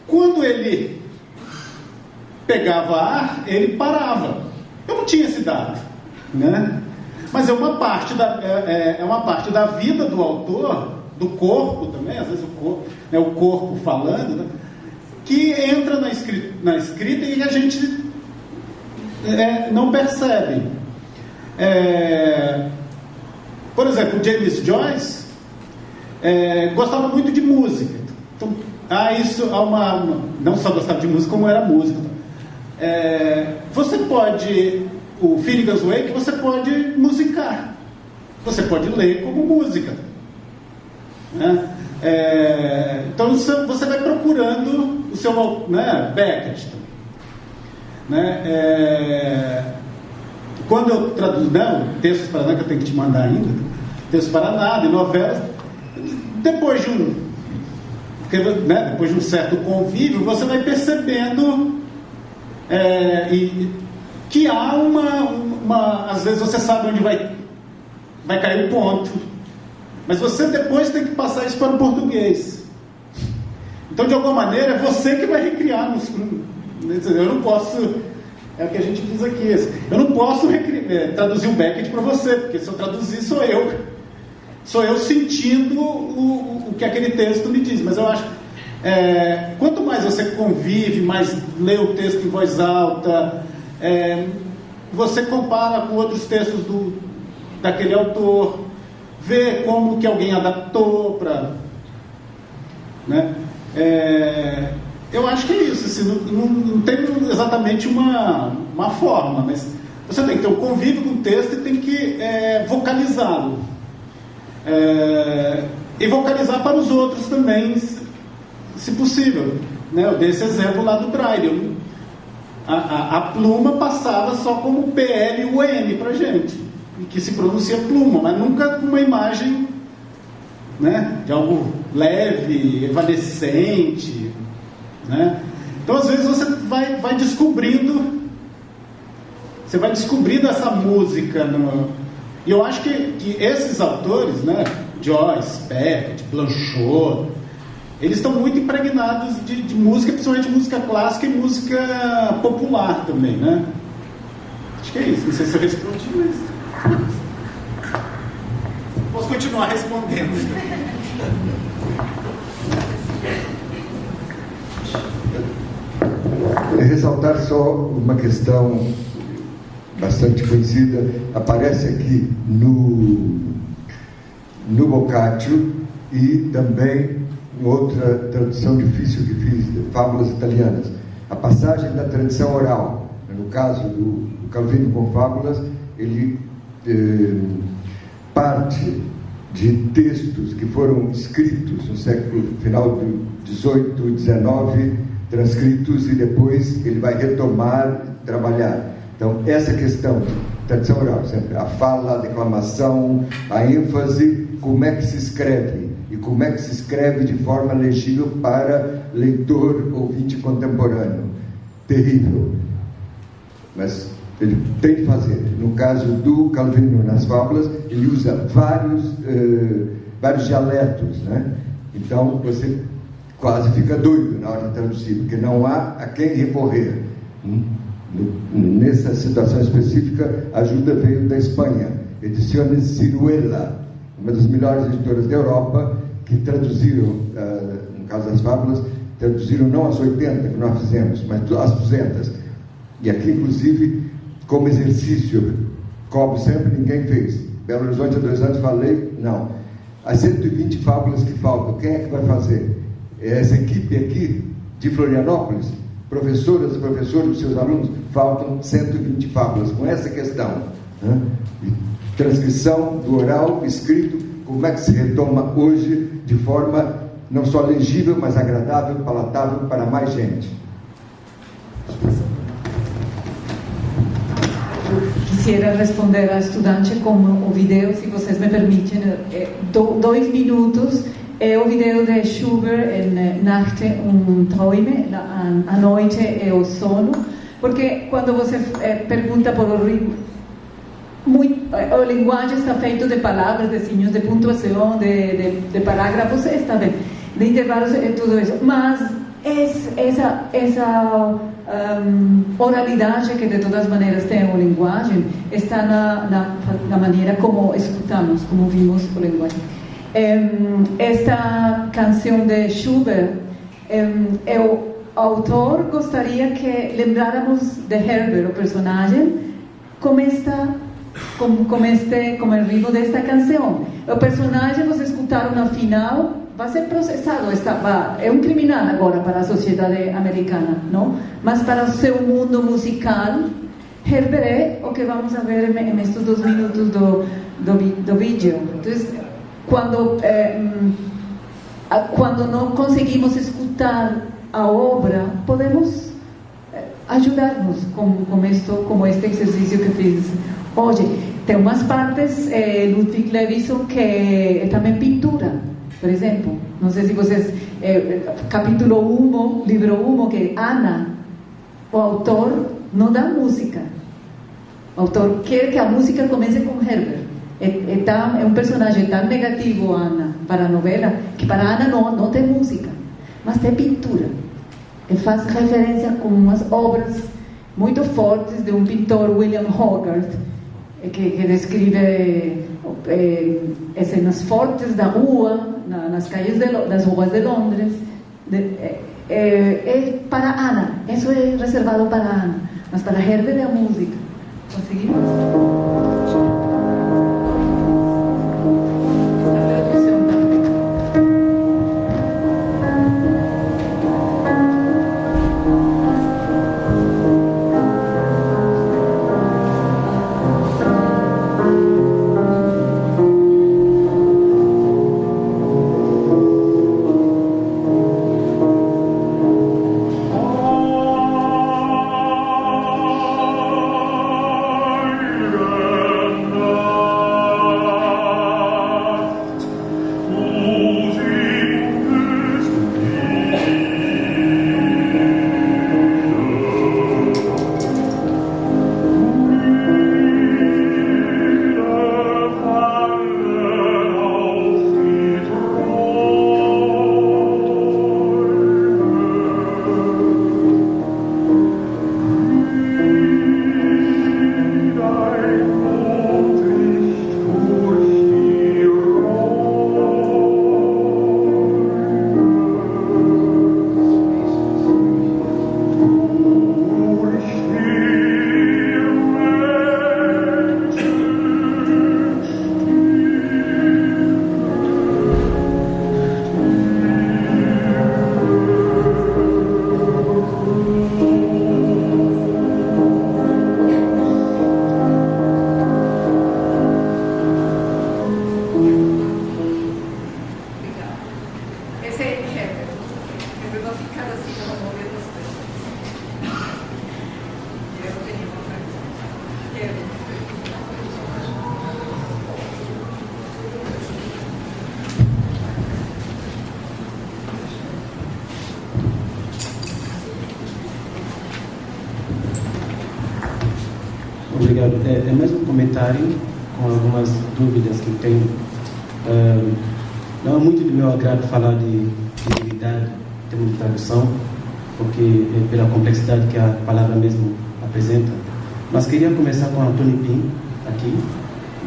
C: Quando ele pegava ar, ele parava. Eu não tinha esse dado, né? Mas é uma parte da vida do autor, do corpo também, às vezes o corpo falando, né? Que entra na escrita e a gente não percebe. Por exemplo, James Joyce gostava muito de música. Então, não só gostava de música, como era músico. Você pode, o Finnegan's Wake, você pode musicar. Você pode ler como música. Né? Então você vai procurando o seu, né, Beckett. Né? Quando eu traduzo textos para nada, que eu tenho que te mandar ainda, textos para nada e novelas, depois de um certo convívio, você vai percebendo que há às vezes você sabe onde vai cair o ponto, mas você depois tem que passar isso para o português. Então, de alguma maneira, é você que vai recriar. Eu não posso, é o que a gente diz aqui, eu não posso traduzir o Beckett para você, porque se eu traduzir sou eu sentindo o que aquele texto me diz. Mas eu acho quanto mais você convive, mais lê o texto em voz alta, você compara com outros textos daquele autor, vê como que alguém adaptou para, né? Eu acho que é isso, assim, não tem exatamente uma forma, mas você tem que ter um convívio com o texto e tem que vocalizá-lo. E vocalizar para os outros também, se possível. Né? Eu dei esse exemplo lá do Braille. A pluma passava só como P-L-U-M para gente, que se pronuncia pluma, mas nunca com uma imagem, né, de algo leve, evanescente, né? Então, às vezes, você vai descobrindo essa música. E eu acho que esses autores, né, Joyce, Beckett, Blanchot, eles estão muito impregnados de música, principalmente música clássica e música popular também, né? Acho que é isso. Não sei se eu respondi, mas posso continuar respondendo.
D: Ressaltar só uma questão bastante conhecida, aparece aqui no Boccaccio e também em outra tradução difícil que fiz, de Fábulas Italianas. A passagem da tradição oral, no caso do Calvino com Fábulas, ele parte de textos que foram escritos no final do 18, 19, transcritos, e depois ele vai retomar, trabalhar. Então, essa questão de tradição oral, sempre a fala, a declamação, a ênfase, como é que se escreve, e como é que se escreve de forma legível para leitor, ouvinte contemporâneo. Terrível. Mas ele tem de fazer. No caso do Calvino nas Fábulas, ele usa vários dialetos, né? Então, você quase fica doido na hora de traduzir, porque não há a quem recorrer. Nessa situação específica, a ajuda veio da Espanha, Ediciones Ciruela, uma das melhores editoras da Europa, que traduziram, no caso das fábulas, traduziram não as 80 que nós fizemos, mas as 200. E aqui, inclusive, como exercício, cobro sempre, ninguém fez. Belo Horizonte, há 2 anos, falei, não. As 120 fábulas que faltam, quem é que vai fazer? Essa equipe aqui, de Florianópolis, professoras e professores dos seus alunos, faltam 120 fábulas, com essa questão, né? Transcrição do oral, escrito, como é que se retoma hoje, de forma não só legível, mas agradável, palatável para mais gente.
E: Quisiera responder à estudante com o vídeo, se vocês me permitem, 2 minutos. É o vídeo de Schubert em Nacht und Träume, a noite e o sono, porque quando você pergunta por o ritmo, a linguagem está feita de palavras, de signos de pontuação, de parágrafos, está bem, de intervalos e tudo isso, mas essa oralidade que de todas maneiras tem a linguagem está na maneira como escutamos, como vimos a linguagem. Esta canção de Schubert, o autor gostaria que lembráramos de Herbert, o personagem, como o ritmo desta canção. O personagem, vocês escutaram no final, vai ser processado, é um criminal agora para a sociedade americana, não? Mas para o seu mundo musical, Herbert é o que vamos a ver nestes 2 minutos do vídeo. Então, quando não conseguimos escutar a obra, podemos ajudar-nos com este exercício que fiz hoje. Tem umas partes, Ludwig Levinson, que é também pintura, por exemplo. Não sei se vocês... capítulo 1, livro 1, que é Ana, o autor não dá música. O autor quer que a música comece com Herbert. É um personagem tão negativo, Ana, para a novela, que para Ana não tem música, mas tem pintura. Ele faz referência com umas obras muito fortes de um pintor, William Hogarth, que descreve cenas fortes da rua, nas calles das ruas de Londres. É para Ana, isso é reservado para Ana, mas para Herbert é a música. Conseguimos?
I: Obrigado. É mais um comentário com algumas dúvidas que tenho. Não é muito do meu agrado falar de habilidade em termos de tradução, porque é pela complexidade que a palavra mesmo apresenta. Mas queria começar com a Tony Pin aqui,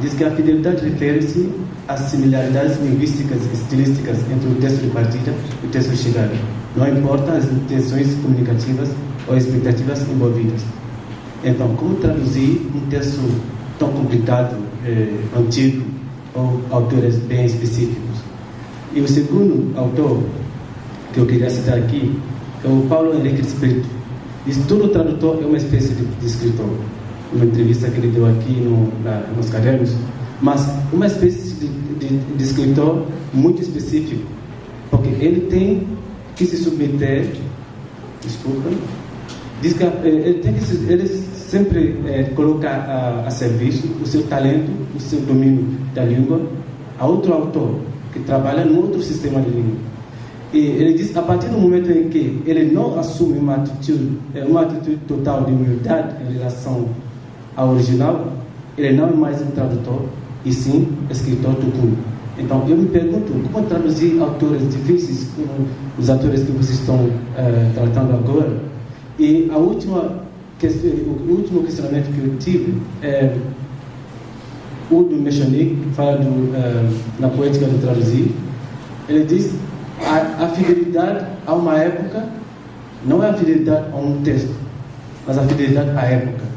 I: diz que a fidelidade refere-se às similaridades linguísticas e estilísticas entre o texto de partida e o texto chegado. Não importa as intenções comunicativas ou expectativas envolvidas. Então, como traduzir um texto tão complicado, antigo, ou autores bem específicos? E o segundo autor que eu queria citar aqui é o Paulo Henrique Espírito. Diz que todo tradutor é uma espécie de escritor. Uma entrevista que ele deu aqui nos cadernos, mas uma espécie de escritor muito específico, porque ele tem que se submeter, diz que ele sempre coloca a serviço o seu talento, o seu domínio da língua a outro autor que trabalha num outro sistema de língua. E ele diz, a partir do momento em que ele não assume uma atitude total de humildade em relação ao original, ele não é mais um tradutor, e sim escritor do mundo. Então, eu me pergunto, como traduzir autores difíceis como os autores que vocês estão tratando agora? E o último questionamento que eu tive é o do Mechanic, que fala na poética do traduzir. Ele diz a fidelidade a uma época não é a fidelidade a um texto, mas a fidelidade à época.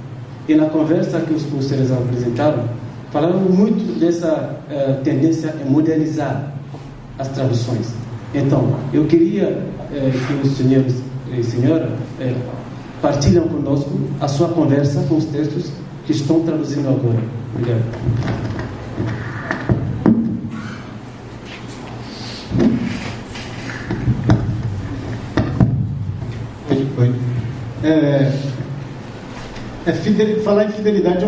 I: E na conversa que os professores apresentaram, falaram muito dessa tendência a modernizar as traduções. Então, eu queria que os senhores e senhora partilham conosco a sua conversa com os textos que estão traduzindo agora. Obrigado.
C: Falar em fidelidade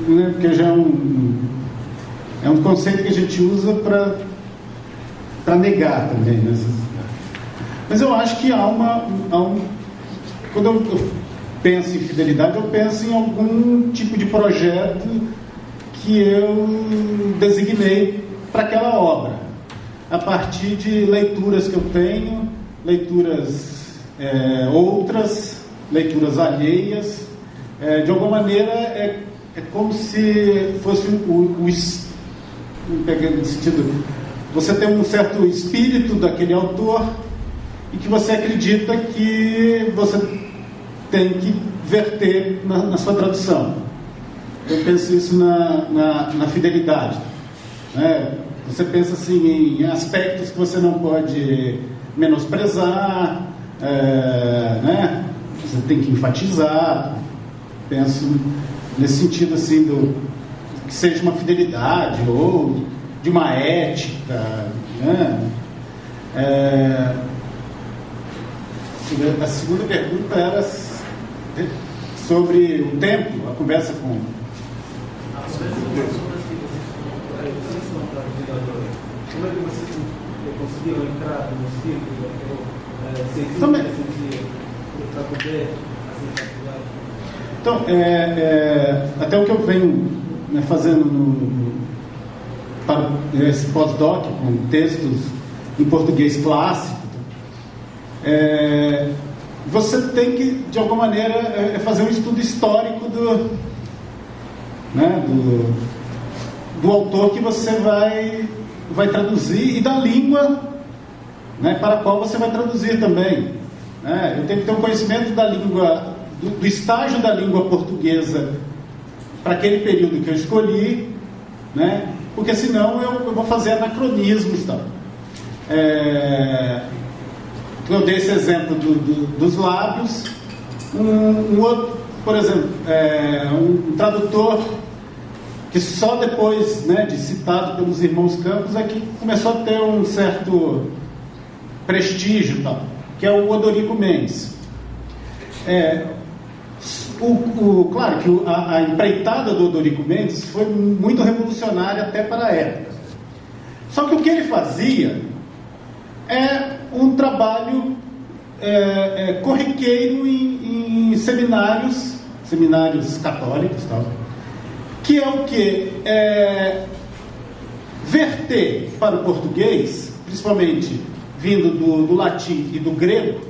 C: porque já é um conceito que a gente usa para negar também, né? Mas eu acho que quando eu penso em fidelidade, eu penso em algum tipo de projeto que eu designei para aquela obra, a partir de leituras que eu tenho, leituras outras, leituras alheias. De alguma maneira é como se fosse pegando no sentido, você tem um certo espírito daquele autor e que você acredita que você tem que verter na sua tradução. Eu penso isso na fidelidade, né? Você pensa assim em aspectos que você não pode menosprezar, né? Você tem que enfatizar. Penso nesse sentido assim que seja uma fidelidade ou de uma ética, né? A segunda pergunta era sobre o tempo, a conversa com... Como é que vocês conseguiram entrar no círculo? Também. Para poder... Então, até o que eu venho fazendo para esse pós-doc, com textos em português clássico, você tem que, de alguma maneira, fazer um estudo histórico do autor que você vai traduzir e da língua, né, para a qual você vai traduzir também. Eu tenho que ter um conhecimento da língua, do estágio da língua portuguesa para aquele período que eu escolhi, né, porque senão eu vou fazer anacronismos. Tá? Eu dei esse exemplo dos lábios. Um outro, por exemplo, um tradutor que só depois, né, de citado pelos irmãos Campos é que começou a ter um certo prestígio, tá? Que é o Odorico Mendes. Claro que a empreitada do Odorico Mendes foi muito revolucionária até para a época. Só que o que ele fazia é um trabalho corriqueiro em seminários católicos, tal, que é o que? Verter para o português, principalmente vindo do latim e do grego,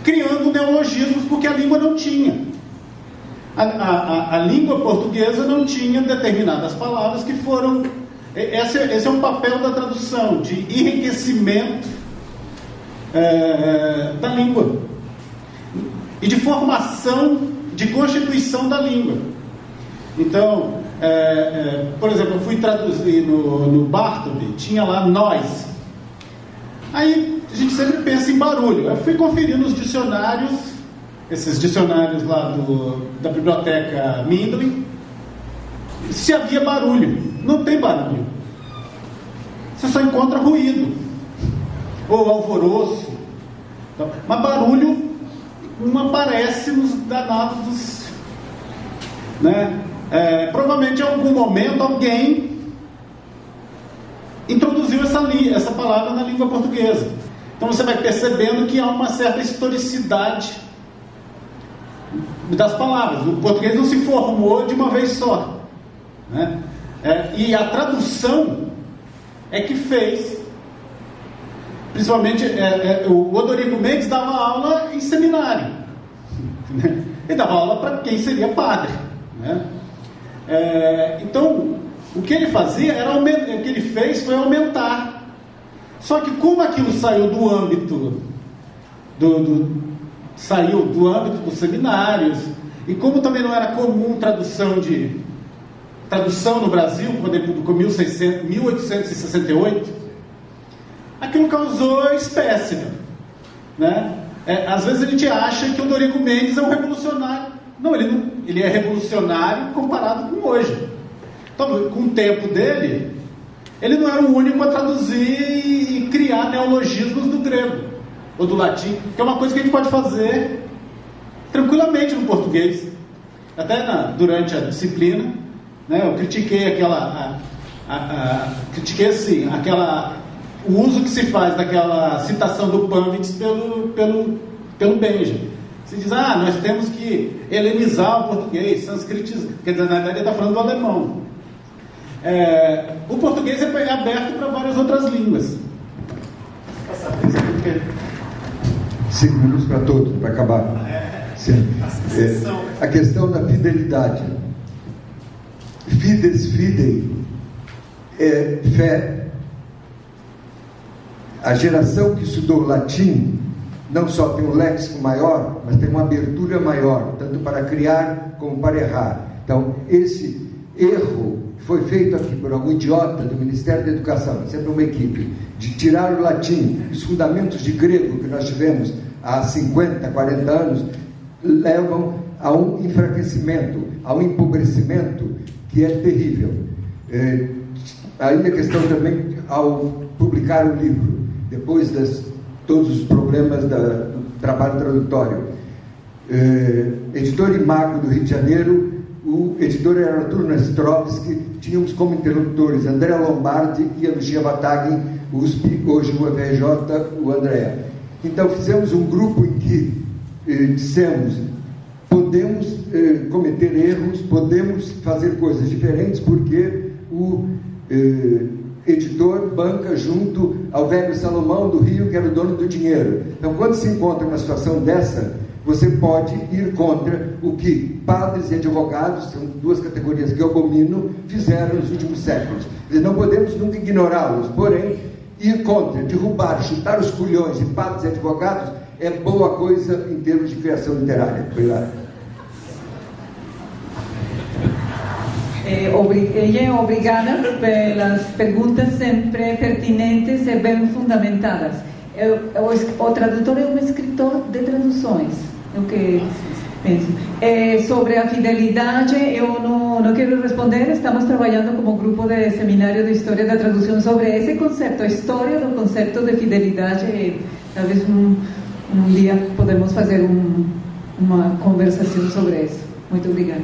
C: criando neologismos, porque a língua não tinha. A língua portuguesa não tinha determinadas palavras que foram... Esse é um papel da tradução, de enriquecimento da língua e de formação, de constituição da língua. Então, por exemplo, eu fui traduzir no Bartleby, tinha lá nós. Aí a gente sempre pensa em barulho. Eu fui conferir nos dicionários, esses dicionários lá da biblioteca Mindlin, se havia barulho. Não tem barulho. Você só encontra ruído ou alvoroço. Mas barulho não aparece nos danados, né? Provavelmente em algum momento alguém introduziu essa palavra na língua portuguesa. Então você vai percebendo que há uma certa historicidade das palavras. O português não se formou de uma vez só, né? E a tradução é que fez, principalmente o Odorico Mendes dava aula em seminário, né? Ele dava aula para quem seria padre, né? Então o que ele fazia o que ele fez foi aumentar. Só que como aquilo saiu do âmbito dos seminários, e como também não era comum tradução no Brasil, por exemplo, 1868, aquilo causou espécie, né? Às vezes a gente acha que o Odorico Mendes é um revolucionário. Não, ele é revolucionário comparado com hoje. Então, com o tempo dele, ele não era o único a traduzir e criar neologismos do grego ou do latim, que é uma coisa que a gente pode fazer tranquilamente no português. Até durante a disciplina, né, eu critiquei o uso que se faz daquela citação do Pavlitz pelo Benjamin. Se diz, nós temos que helenizar o português, sanscritizar. Quer dizer, na verdade ele está falando do alemão. O português é aberto para várias outras línguas.
D: 5 minutos para todos, para acabar. A questão da fidelidade. Fides fidei é fé. A geração que estudou latim não só tem um léxico maior, mas tem uma abertura maior, tanto para criar como para errar. Então, esse erro foi feito aqui por algum idiota do Ministério da Educação, sempre uma equipe, de tirar o latim, os fundamentos de grego que nós tivemos há 50, 40 anos, levam a um enfraquecimento, a um empobrecimento que é terrível. Ainda a questão também, ao publicar o livro, depois todos os problemas do trabalho tradutório, editor Imago do Rio de Janeiro, o editor era Arthur Nestrovski, tínhamos como interlocutores André Lombardi e a Lucia Bataglia, USP, hoje o UFRJ, o André. Então fizemos um grupo em que dissemos, podemos cometer erros, podemos fazer coisas diferentes, porque o editor banca junto ao velho Salomão do Rio, que era o dono do dinheiro. Então, quando se encontra uma situação dessa, você pode ir contra o que padres e advogados, são duas categorias que eu abomino, fizeram nos últimos séculos. Não podemos nunca ignorá-los, porém, ir contra, derrubar, chutar os culhões de padres e advogados é boa coisa em termos de criação literária. Obrigado.
E: Obrigada pelas perguntas sempre pertinentes e bem fundamentadas. O tradutor é um escritor de traduções, é o que penso. Sobre a fidelidade, eu não quero responder. Estamos trabalhando como grupo de seminário de História da Tradução sobre esse conceito, a história do conceito de fidelidade. Talvez um dia podemos fazer uma conversação sobre isso. Muito obrigada.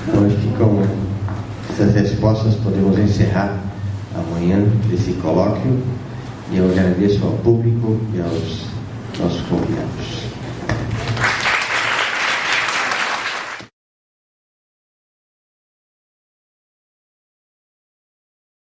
B: Então, acho que com essas respostas podemos encerrar amanhã esse colóquio, e eu agradeço ao público e aos nossos convidados.